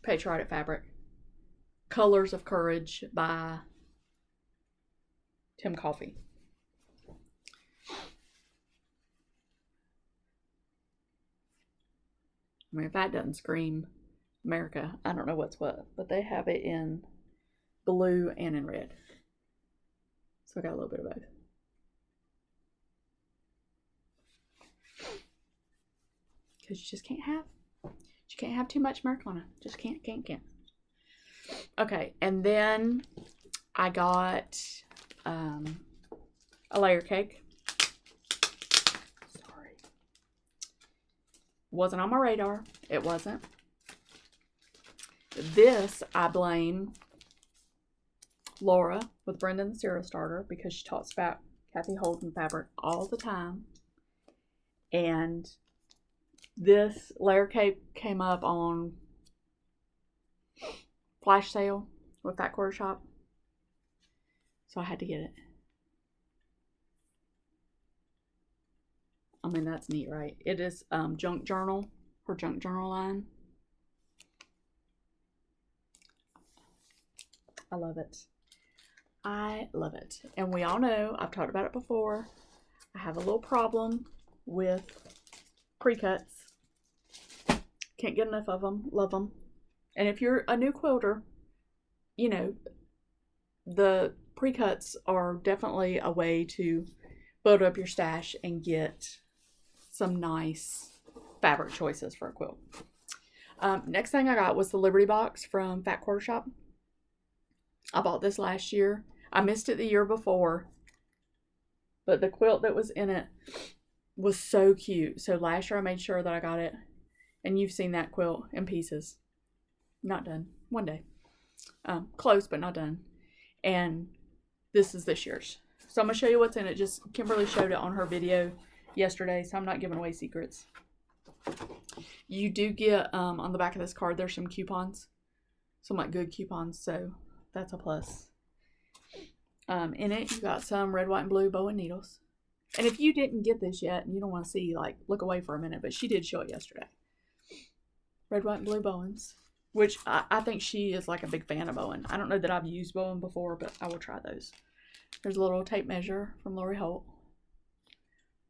Patriotic Fabric, Colors of Courage by Tim Coffey. I mean, if that doesn't scream America, I don't know what's what. But they have it in blue and in red. So I got a little bit of both. Because you just can't have too much Americana. Just can't. Okay, and then I got a layer cake. Sorry. Wasn't on my radar. It wasn't. This, I blame Laura with Brendan the Serial Starter, because she talks about Kathy Holden fabric all the time. And this layer cake came up on flash sale with Fat Quarter Shop. So I had to get it. I mean, that's neat, right? It is Junk Journal, her Junk Journal line. I love it. I love it. And we all know, I've talked about it before, I have a little problem with precuts. Can't get enough of them. Love them. And if you're a new quilter, you know, the precuts are definitely a way to build up your stash and get some nice fabric choices for a quilt. Next thing I got was the Liberty Box from Fat Quarter Shop. I bought this last year. I missed it the year before, but the quilt that was in it was so cute. So last year I made sure that I got it, and you've seen that quilt in pieces. Not done. One day. Close, but not done. And this is this year's. So I'm going to show you what's in it. Just Kimberly showed it on her video yesterday, so I'm not giving away secrets. You do get, on the back of this card, there's some coupons. Some like good coupons, so that's a plus. In it, you got some red, white, and blue bow and needles. And if you didn't get this yet, and you don't want to see, like, look away for a minute, but she did show it yesterday. Red, white, and blue bowens, which I think she is like a big fan of bowen. I don't know that I've used bowen before, but I will try those. There's a little tape measure from Lori Holt.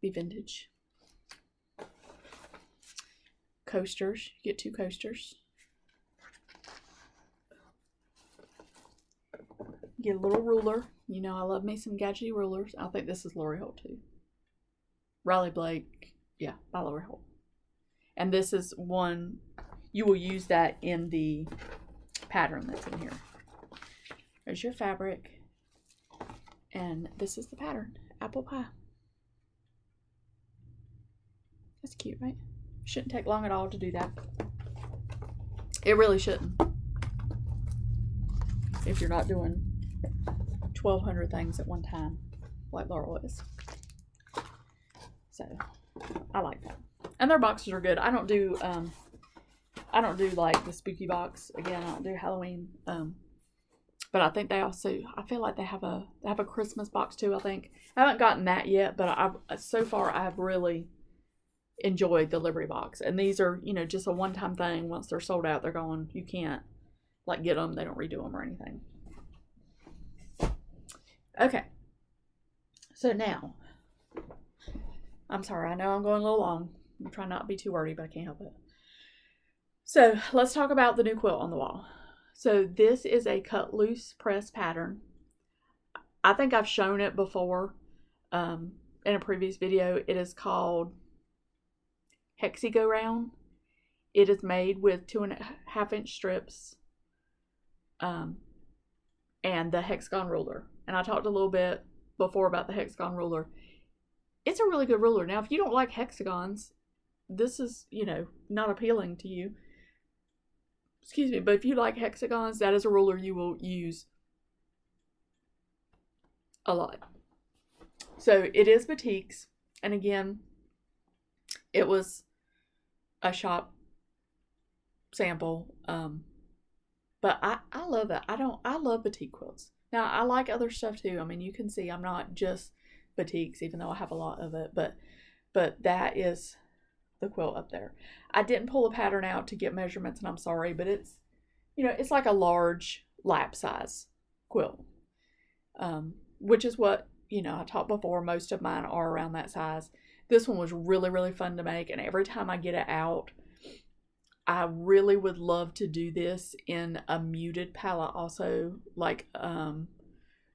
Be vintage. Coasters. You get 2 coasters. Get a little ruler. You know I love me some gadgety rulers. I think this is Lori Holt too. Riley Blake. Yeah, by Lori Holt. And this is one, you will use that in the pattern that's in here. There's your fabric. And this is the pattern. Apple pie. That's cute, right? Shouldn't take long at all to do that. It really shouldn't. If you're not doing 1,200 things at one time, like Laura was. So, I like that. And their boxes are good. I don't do like the spooky box. Again, I don't do Halloween. But I think they also, I feel like they have a Christmas box too, I think. I haven't gotten that yet, but so far I've really enjoyed the Liberty Box. And these are, you know, just a one-time thing. Once they're sold out, they're gone. You can't, like, get them. They don't redo them or anything. Okay. So now, I'm sorry. I know I'm going a little long. I'm trying not to be too wordy, but I can't help it. So let's talk about the new quilt on the wall. So this is a cut loose press pattern. I think I've shown it before in a previous video. It is called Hexi Go Round. It is made with 2.5 inch strips and the hexagon ruler. And I talked a little bit before about the hexagon ruler. It's a really good ruler. Now, if you don't like hexagons, this is, you know, not appealing to you. Excuse me, but if you like hexagons, that is a ruler you will use a lot. So it is batiks, and again, it was a shop sample, but I love it. I love batik quilts. Now, I like other stuff too. I mean, you can see I'm not just batiks, even though I have a lot of it, but that is the quilt up there. I didn't pull a pattern out to get measurements, and I'm sorry, but it's, you know, it's like a large lap size quilt, which is what, you know, I talked before, most of mine are around that size. This one was really, really fun to make, and every time I get it out, I really would love to do this in a muted palette also, like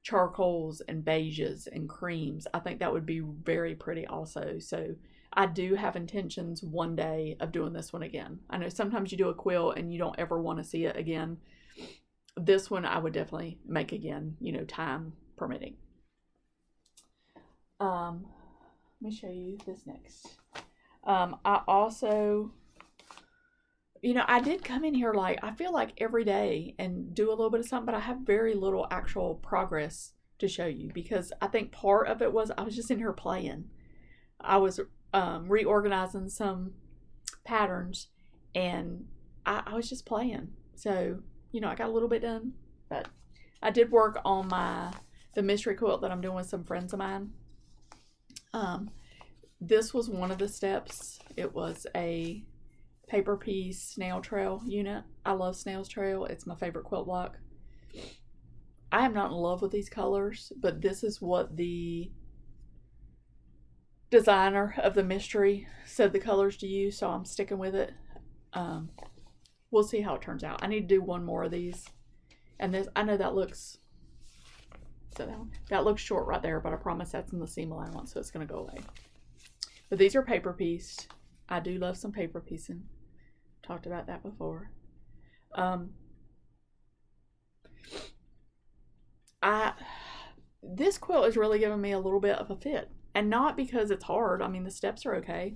charcoals and beiges and creams. I think that would be very pretty also. So I do have intentions one day of doing this one again. I know sometimes you do a quilt and you don't ever want to see it again. This one I would definitely make again, you know, time permitting. Let me show you this next. I also, you know, I did come in here like, I feel like every day and do a little bit of something, but I have very little actual progress to show you, because I think part of it was I was just in here playing. I was reorganizing some patterns, and I was just playing. So, you know, I got a little bit done, but I did work on the mystery quilt that I'm doing with some friends of mine. This was one of the steps. It was a paper piece snail trail unit. I love snail's trail. It's my favorite quilt block. I am not in love with these colors, but this is what the designer of the mystery said the colors to use, so I'm sticking with it. We'll see how it turns out. I need to do one more of these, and this, I know that looks, so that looks short right there, but I promise that's in the seam allowance, so it's going to go away. But these are paper pieced. I do love some paper piecing. Talked about that before. This quilt is really giving me a little bit of a fit, and not because it's hard. I mean, the steps are okay.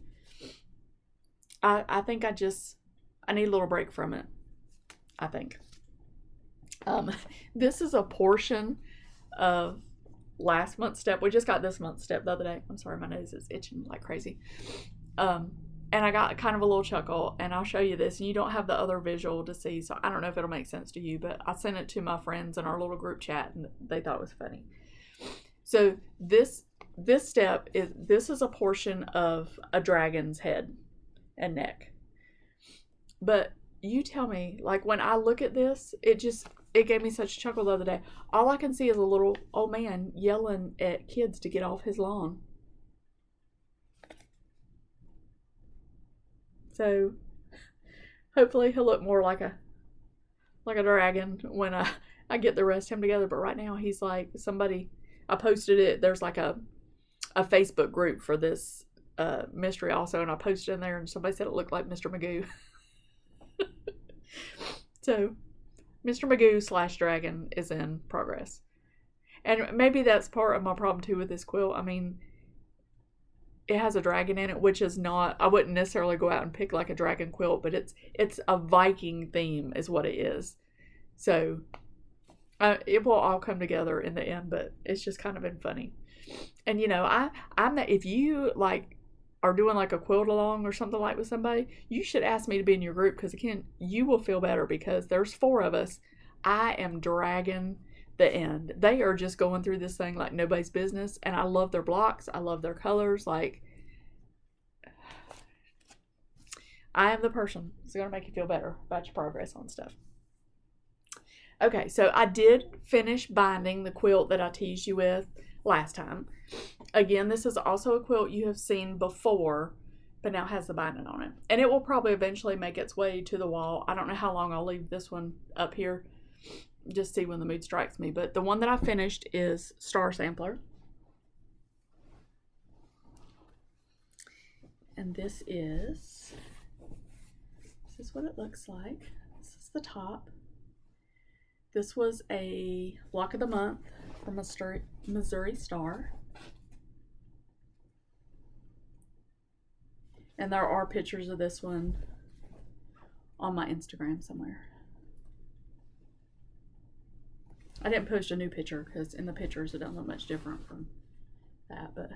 I think I need a little break from it, I think. This is a portion of last month's step. We just got this month's step the other day. I'm sorry, my nose is itching like crazy. And I got kind of a little chuckle, and I'll show you this, and you don't have the other visual to see, so I don't know if it'll make sense to you, but I sent it to my friends in our little group chat, and they thought it was funny. So this step is a portion of a dragon's head and neck. But you tell me, like, when I look at this, it gave me such a chuckle the other day. All I can see is a little old man yelling at kids to get off his lawn. So hopefully he'll look more like a dragon when I get the rest of him together. But right now he's like, somebody, I posted it. There's like a Facebook group for this mystery also, and I posted in there, and somebody said it looked like Mr. Magoo. So Mr. Magoo / dragon is in progress. And maybe that's part of my problem too with this quilt. I mean, it has a dragon in it, which is not, I wouldn't necessarily go out and pick like a dragon quilt, but it's a Viking theme is what it is. So it will all come together in the end, but it's just kind of been funny. And you know, I'm that, if you like are doing like a quilt along or something like with somebody, you should ask me to be in your group, because again, you will feel better, because there's 4 of us. I am dragging the end. They are just going through this thing like nobody's business, and I love their blocks. I love their colors. Like, I am the person that's going to make you feel better about your progress on stuff. Okay, so I did finish binding the quilt that I teased you with last time. Again, this is also a quilt you have seen before, but now has the binding on it. And it will probably eventually make its way to the wall. I don't know how long I'll leave this one up here. Just see when the mood strikes me. But the one that I finished is Star Sampler. And this is what it looks like. This is the top. This was a block of the month from Missouri Star. And there are pictures of this one on my Instagram somewhere. I didn't post a new picture because in the pictures it doesn't look much different from that, but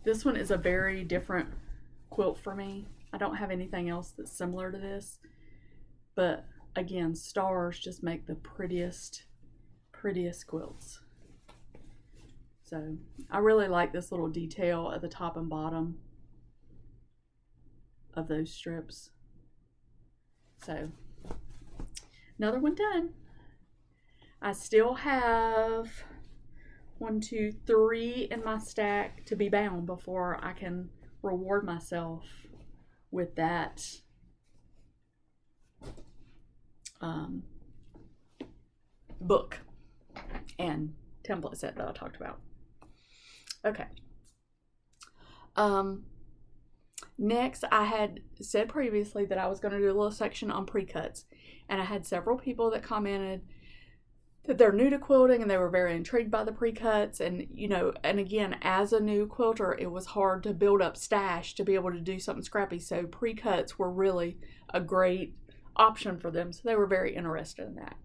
this one is a very different quilt for me. I don't have anything else that's similar to this, but again, stars just make the prettiest quilts. So I really like this little detail at the top and bottom of those strips. So another one done. I still have 1, 2, 3 in my stack to be bound before I can reward myself with that book and template set that I talked about. Okay. Next, I had said previously that I was going to do a little section on precuts, and I had several people that commented that they're new to quilting and they were very intrigued by the precuts. And you know, and again, as a new quilter, it was hard to build up stash to be able to do something scrappy, so precuts were really a great option for them, so they were very interested in that.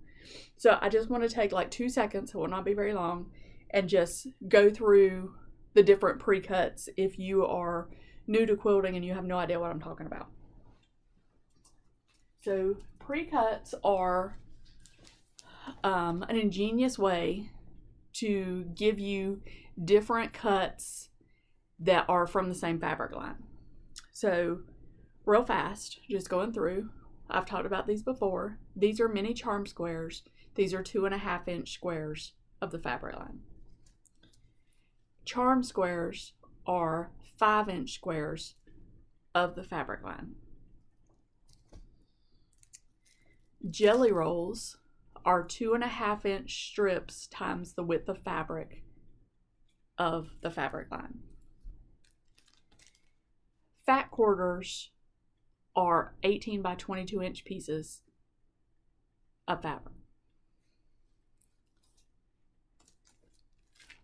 So I just want to take like 2 seconds, it will not be very long, and just go through the different precuts if you are new to quilting and you have no idea what I'm talking about. So precuts are an ingenious way to give you different cuts that are from the same fabric line. So real fast, just going through, I've talked about these before. These are mini charm squares. These are 2.5 inch squares of the fabric line. Charm squares are 5 inch squares of the fabric line. Jelly rolls are 2.5 inch strips times the width of fabric of the fabric line. Fat quarters are 18 by 22 inch pieces of fabric.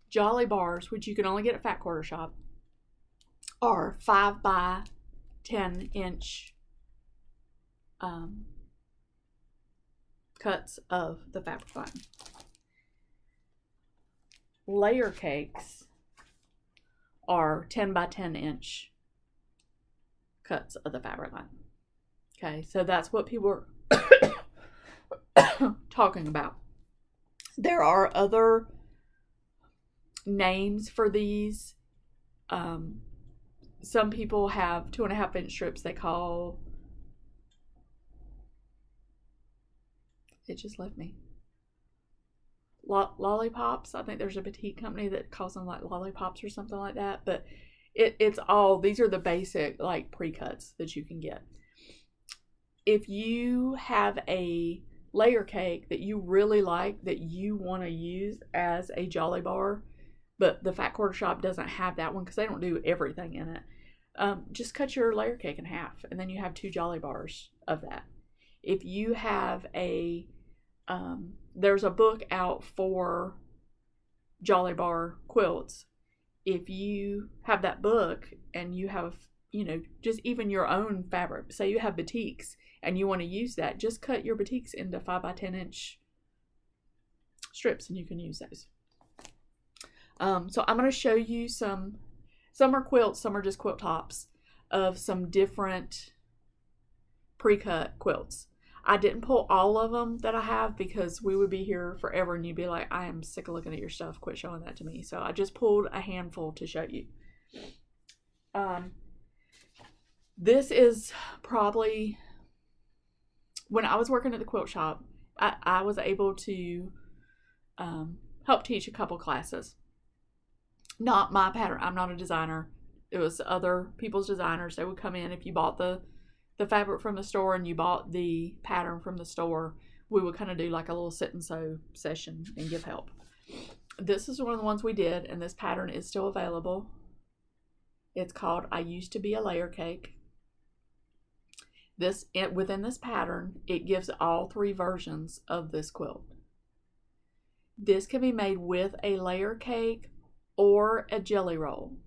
Jolly bars, which you can only get at Fat Quarter Shop, are 5 by 10 inch cuts of the fabric line. Layer cakes are 10 by 10 inch cuts of the fabric line. Okay, so that's what people are talking about. There are other names for these. Some people have 2.5 inch strips they call, it just left me, lollipops. I think there's a boutique company that calls them like lollipops or something like that, but it's all, these are the basic like precuts that you can get. If you have a layer cake that you really like that you want to use as a jolly bar, but the Fat Quarter Shop doesn't have that one because they don't do everything in it, just cut your layer cake in half and then you have 2 jolly bars of that. If you have a there's a book out for jolly bar quilts. If you have that book and you have, you know, just even your own fabric, say you have batiks and you want to use that, just cut your batiks into 5 by 10 inch strips and you can use those. So I'm going to show you some are quilts, some are just quilt tops of some different pre-cut quilts. I didn't pull all of them that I have because we would be here forever and you'd be like, I am sick of looking at your stuff. Quit showing that to me. So I just pulled a handful to show you. This is probably, when I was working at the quilt shop, I was able to help teach a couple classes. Not my pattern. I'm not a designer. It was other people's designers. They would come in. If you bought the fabric from the store and you bought the pattern from the store, we would kind of do like a little sit and sew session and give help. This is one of the ones we did, and this pattern is still available. It's called I Used to Be a Layer Cake. Within this pattern, it gives all 3 versions of this quilt. This can be made with a layer cake or a jelly roll.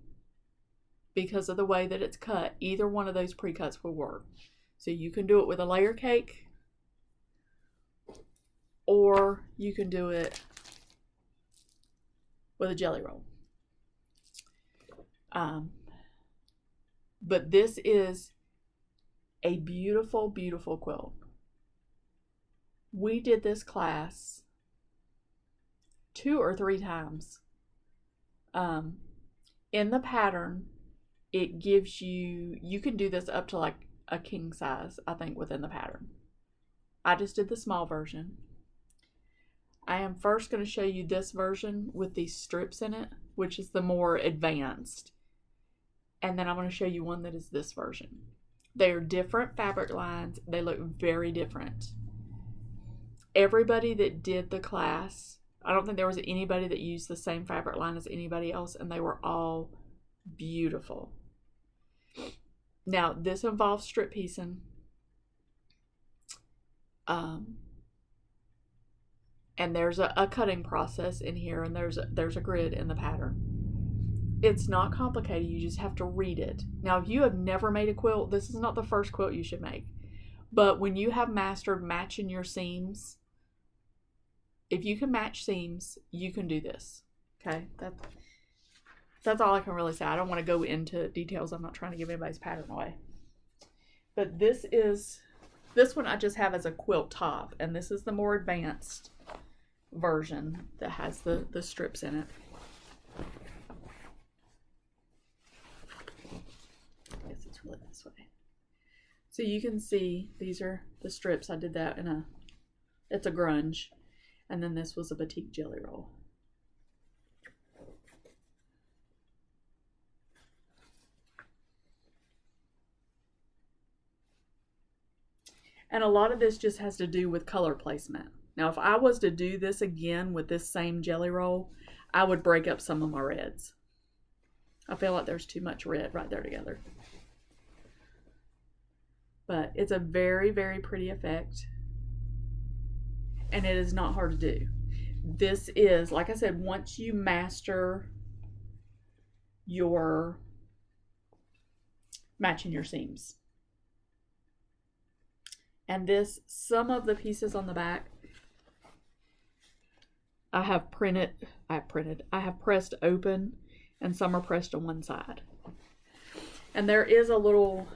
Because of the way that it's cut, either one of those pre-cuts will work. So you can do it with a layer cake, or you can do it with a jelly roll. But this is a beautiful, beautiful quilt. We did this class 2 or 3 times. In the pattern, it gives you can do this up to like a king size, I think, within the pattern. I just did the small version. I am first going to show you this version with these strips in it, which is the more advanced. And then I'm going to show you one that is this version. They are different fabric lines. They look very different. Everybody that did the class, I don't think there was anybody that used the same fabric line as anybody else, and they were all beautiful. Now, this involves strip piecing. And there's a cutting process in here, and there's a grid in the pattern. It's not complicated. You just have to read it. Now, if you have never made a quilt, this is not the first quilt you should make. But when you have mastered matching your seams, if you can match seams, you can do this. Okay? That's all I can really say. I don't want to go into details. I'm not trying to give anybody's pattern away. But this one I just have as a quilt top, and this is the more advanced version that has the strips in it. I guess it's really this way. So you can see these are the strips. I did that it's a grunge, and then this was a batik jelly roll. And a lot of this just has to do with color placement. Now, if I was to do this again with this same jelly roll, I would break up some of my reds. I feel like there's too much red right there together. But it's a very, very pretty effect. And it is not hard to do. This is, like I said, once you master your matching your seams. And some of the pieces on the back, I have pressed open, and some are pressed on one side. And there is a little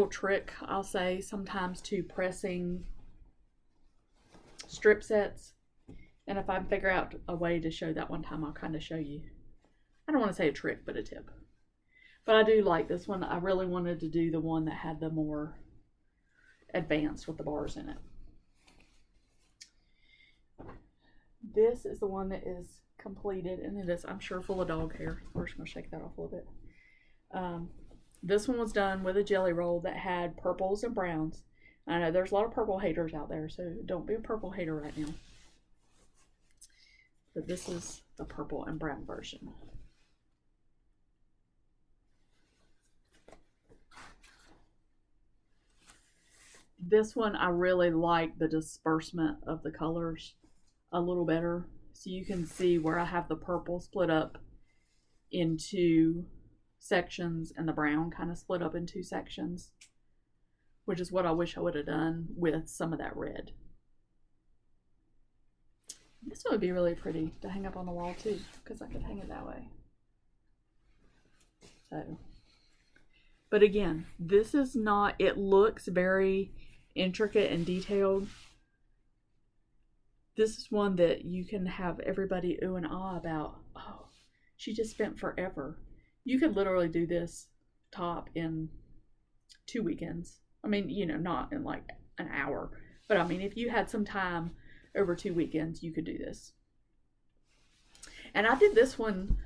trick, I'll say, sometimes to pressing strip sets. And if I figure out a way to show that one time, I'll kind of show you. I don't want to say a trick, but a tip. But I do like this one. I really wanted to do the one that had the more advanced with the bars in it. This is the one that is completed, and it is, I'm sure, full of dog hair. We're just going to shake that off a little bit. This one was done with a jelly roll that had purples and browns. I know there's a lot of purple haters out there, so don't be a purple hater right now. But this is the purple and brown version. This one, I really like the disbursement of the colors a little better. So you can see where I have the purple split up into sections and the brown kind of split up in 2 sections, which is what I wish I would have done with some of that red. This one would be really pretty to hang up on the wall too, because I could hang it that way. So, but again, this is not, it looks very intricate and detailed. This is one that you can have everybody ooh and ah about. Oh, she just spent forever. You could literally do this top in 2 weekends. I mean, you know, not in like an hour, but I mean, if you had some time over 2 weekends, you could do this. And I did this one,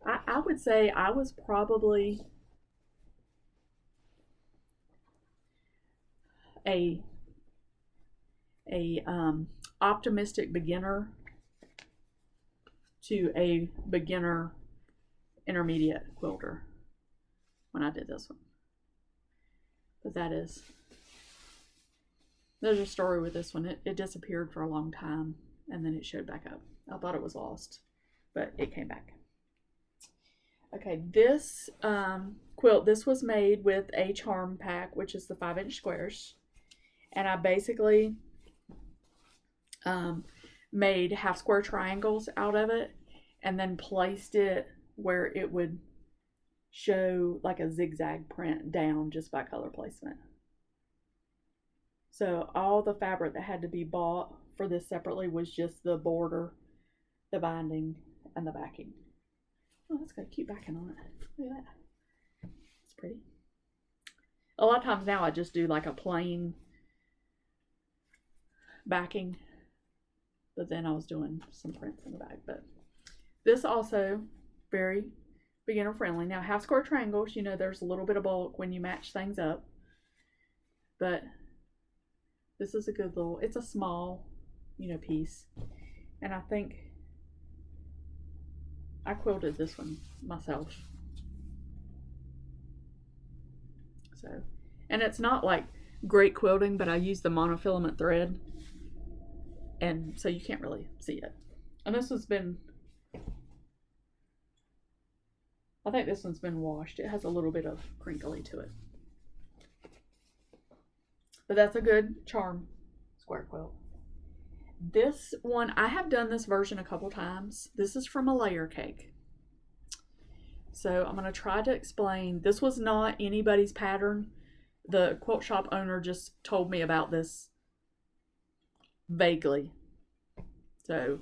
I would say I was probably a optimistic beginner to a beginner intermediate quilter when I did this one. But there's a story with this one. It disappeared for a long time, and then it showed back up. I thought it was lost, but it came back. Okay, this quilt, this was made with a charm pack, which is the 5-inch squares. And I basically made half square triangles out of it and then placed it where it would show like a zigzag print down just by color placement. So all the fabric that had to be bought for this separately was just the border, the binding, and the backing. Oh, that's got a cute backing on it. Look at that. It's pretty. A lot of times now I just do like a plain backing, but then I was doing some prints in the back. But this also very beginner friendly. Now half square triangles, you know, there's a little bit of bulk when you match things up, but this is a good little, it's a small, you know, piece. And I think I quilted this one myself. So, and it's not like great quilting, but I use the monofilament thread, and so you can't really see it. And this has been, I think this one's been washed. It has a little bit of crinkly to it. But that's a good charm square quilt. This one, I have done this version a couple times. This is from a layer cake. So I'm going to try to explain. This was not anybody's pattern. The quilt shop owner just told me about this vaguely. So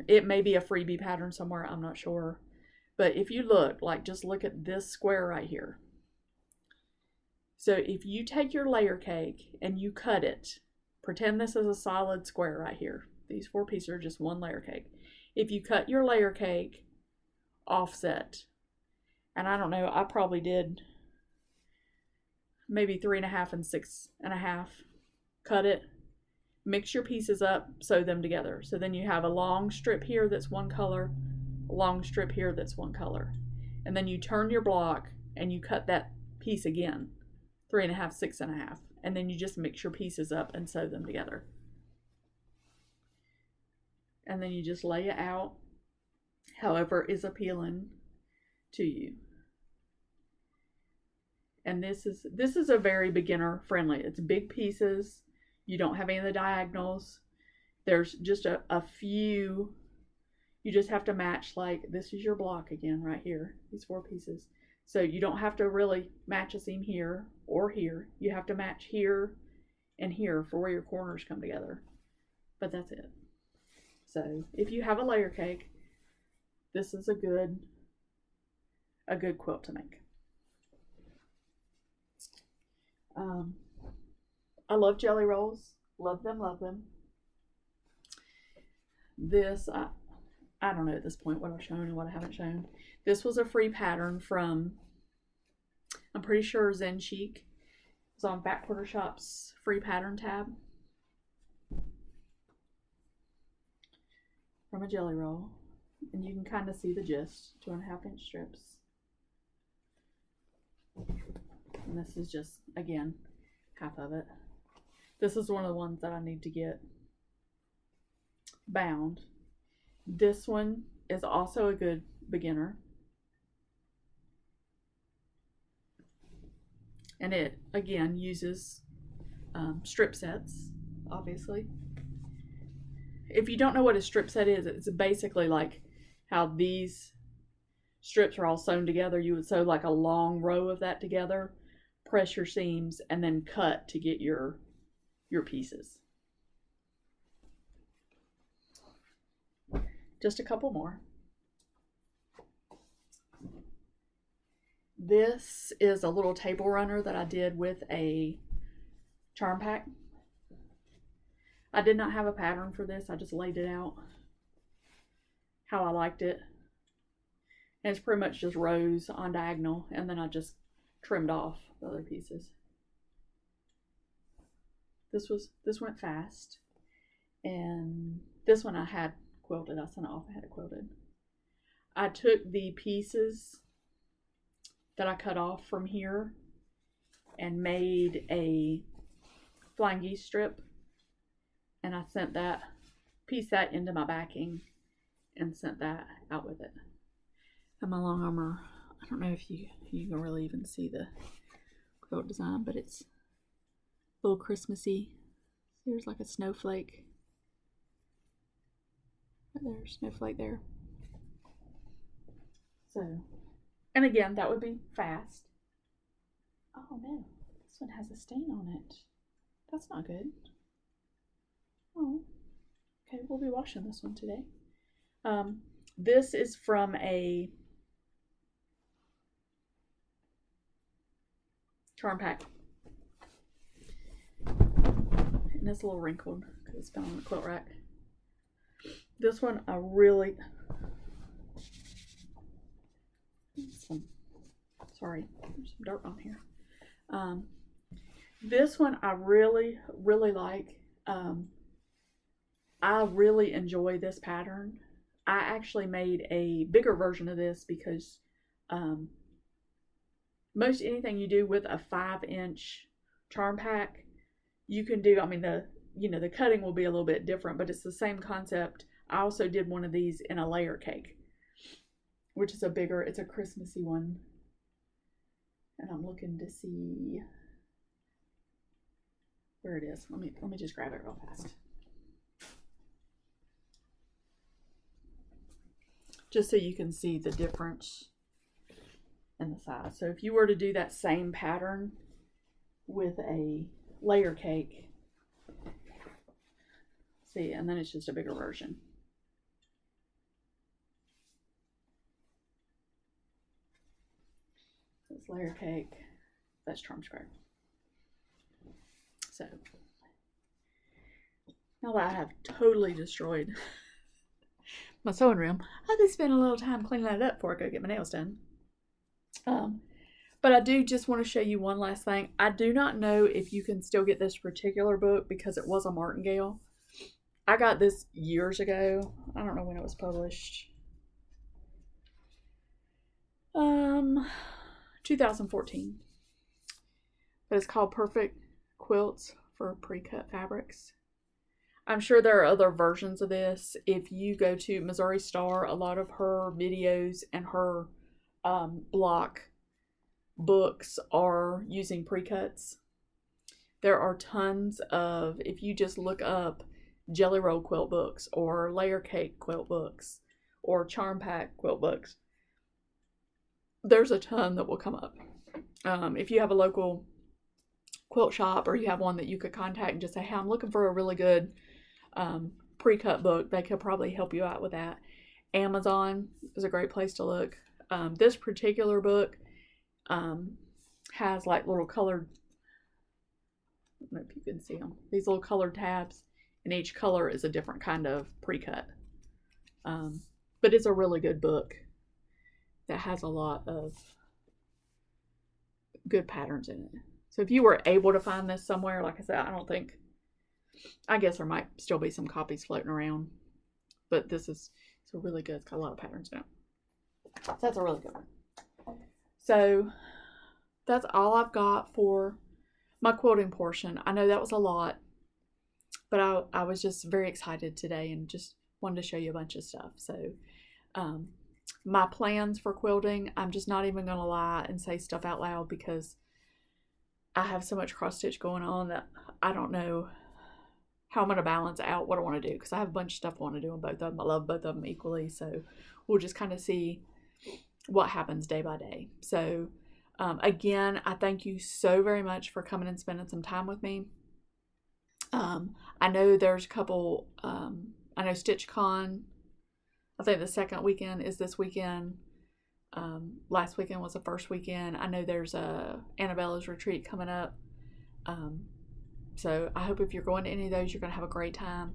it may be a freebie pattern somewhere, I'm not sure. But if you look, like just look at this square right here. So if you take your layer cake and you cut it, pretend this is a solid square right here. These 4 pieces are just one layer cake. If you cut your layer cake offset, and I don't know, I probably did maybe 3.5 and 6.5, cut it, mix your pieces up, sew them together. So then you have a long strip here that's one color, a long strip here that's one color. And then you turn your block and you cut that piece again, 3.5, 6.5. And then you just mix your pieces up and sew them together. And then you just lay it out however is appealing to you. And this is a very beginner friendly. It's big pieces. You don't have any of the diagonals. There's just a few. You just have to match, like this is your block again right here, these 4 pieces. So you don't have to really match a seam here or here. You have to match here and here for where your corners come together. But that's it. So if you have a layer cake, this is a good quilt to make. I love jelly rolls. Love them, love them. This, I don't know at this point what I've shown and what I haven't shown. This was a free pattern from, I'm pretty sure, Zen Chic. It's on Back Quarter Shop's free pattern tab. From a jelly roll. And you can kind of see the gist, 2.5-inch strips. And this is just, again, half of it. This is one of the ones that I need to get bound. This one is also a good beginner. And it, again, uses strip sets, obviously. If you don't know what a strip set is, it's basically like how these strips are all sewn together. You would sew like a long row of that together, press your seams, and then cut to get your pieces. Just a couple more. This is a little table runner that I did with a charm pack. I did not have a pattern for this. I just laid it out how I liked it. And it's pretty much just rows on diagonal, and then I just trimmed off the other pieces. This went fast. And this one I had quilted. I sent it off, I had it quilted. I took the pieces that I cut off from here and made a flying geese strip, and I sent that into my backing and sent that out with it. And my long armor, I don't know if you can really even see the quilt design, but it's a little Christmassy. There's like a snowflake. Right there, snowflake there. So, and again, that would be fast. Oh no, this one has a stain on it. That's not good. Oh, okay, we'll be washing this one today. This is from a charm pack. And it's a little wrinkled because it's been on the quilt rack. This one I really... Sorry, there's some dirt on here. This one I really, really like. I really enjoy this pattern. I actually made a bigger version of this because most anything you do with a 5-inch charm pack, you can do, I mean, the cutting will be a little bit different, but it's the same concept. I also did one of these in a layer cake, which is it's a Christmassy one. And I'm looking to see where it is. Let me just grab it real fast. Just so you can see the difference in the size. So if you were to do that same pattern with a layer cake, see, and then it's just a bigger version. This layer cake, that's charm square. So now that I have totally destroyed my sewing room, I had to spend a little time cleaning that up before I go get my nails done. But I do just want to show you one last thing. I do not know if you can still get this particular book because it was a martingale. I got this years ago. I don't know when it was published. 2014. But it's called Perfect Quilts for Pre-Cut Fabrics. I'm sure there are other versions of this. If you go to Missouri Star, a lot of her videos and her block books are using precuts. There are tons of, if you just look up jelly roll quilt books or layer cake quilt books or charm pack quilt books, there's a ton that will come up. If you have a local quilt shop or you have one that you could contact and just say, hey, I'm looking for a really good pre-cut book, they could probably help you out with that. Amazon is a great place to look. This particular book has like little colored, I don't know if you can see them, these little colored tabs, and each color is a different kind of pre-cut. But it's a really good book that has a lot of good patterns in it. So if you were able to find this somewhere, like I said, I guess there might still be some copies floating around, but it's a really good, it's got a lot of patterns in it. So that's a really good one. So that's all I've got for my quilting portion. I know that was a lot, but I was just very excited today and just wanted to show you a bunch of stuff. So my plans for quilting, I'm just not even going to lie and say stuff out loud because I have so much cross stitch going on that I don't know how I'm going to balance out what I want to do, because I have a bunch of stuff I want to do on both of them. I love both of them equally, so we'll just kind of see what happens day by day. So again, I thank you so very much for coming and spending some time with me. I know there's a couple, I know StitchCon, I think the second weekend is this weekend. Last weekend was the first weekend. I know there's a Annabella's retreat coming up. So I hope if you're going to any of those, you're going to have a great time.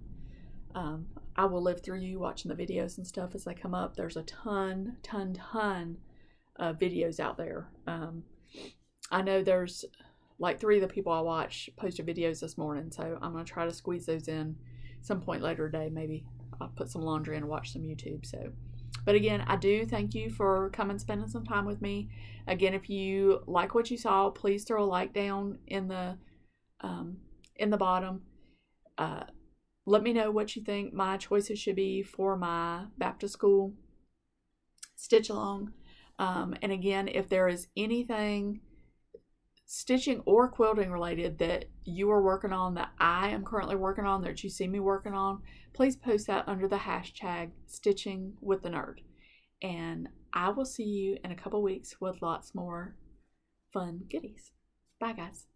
I will live through you watching the videos and stuff as they come up. There's a ton of videos out there. I know there's like 3 of the people I watch posted videos this morning, so I'm going to try to squeeze those in some point later today. Maybe I'll put some laundry in and watch some YouTube. So, but again, I do thank you for coming and spending some time with me. Again, if you like what you saw, please throw a like down in the bottom. Let me know what you think my choices should be for my back to school stitch along. And again, if there is anything stitching or quilting related that you are working on, that I am currently working on, that you see me working on, please post that under the hashtag stitching with the nerd. And I will see you in a couple weeks with lots more fun goodies. Bye guys.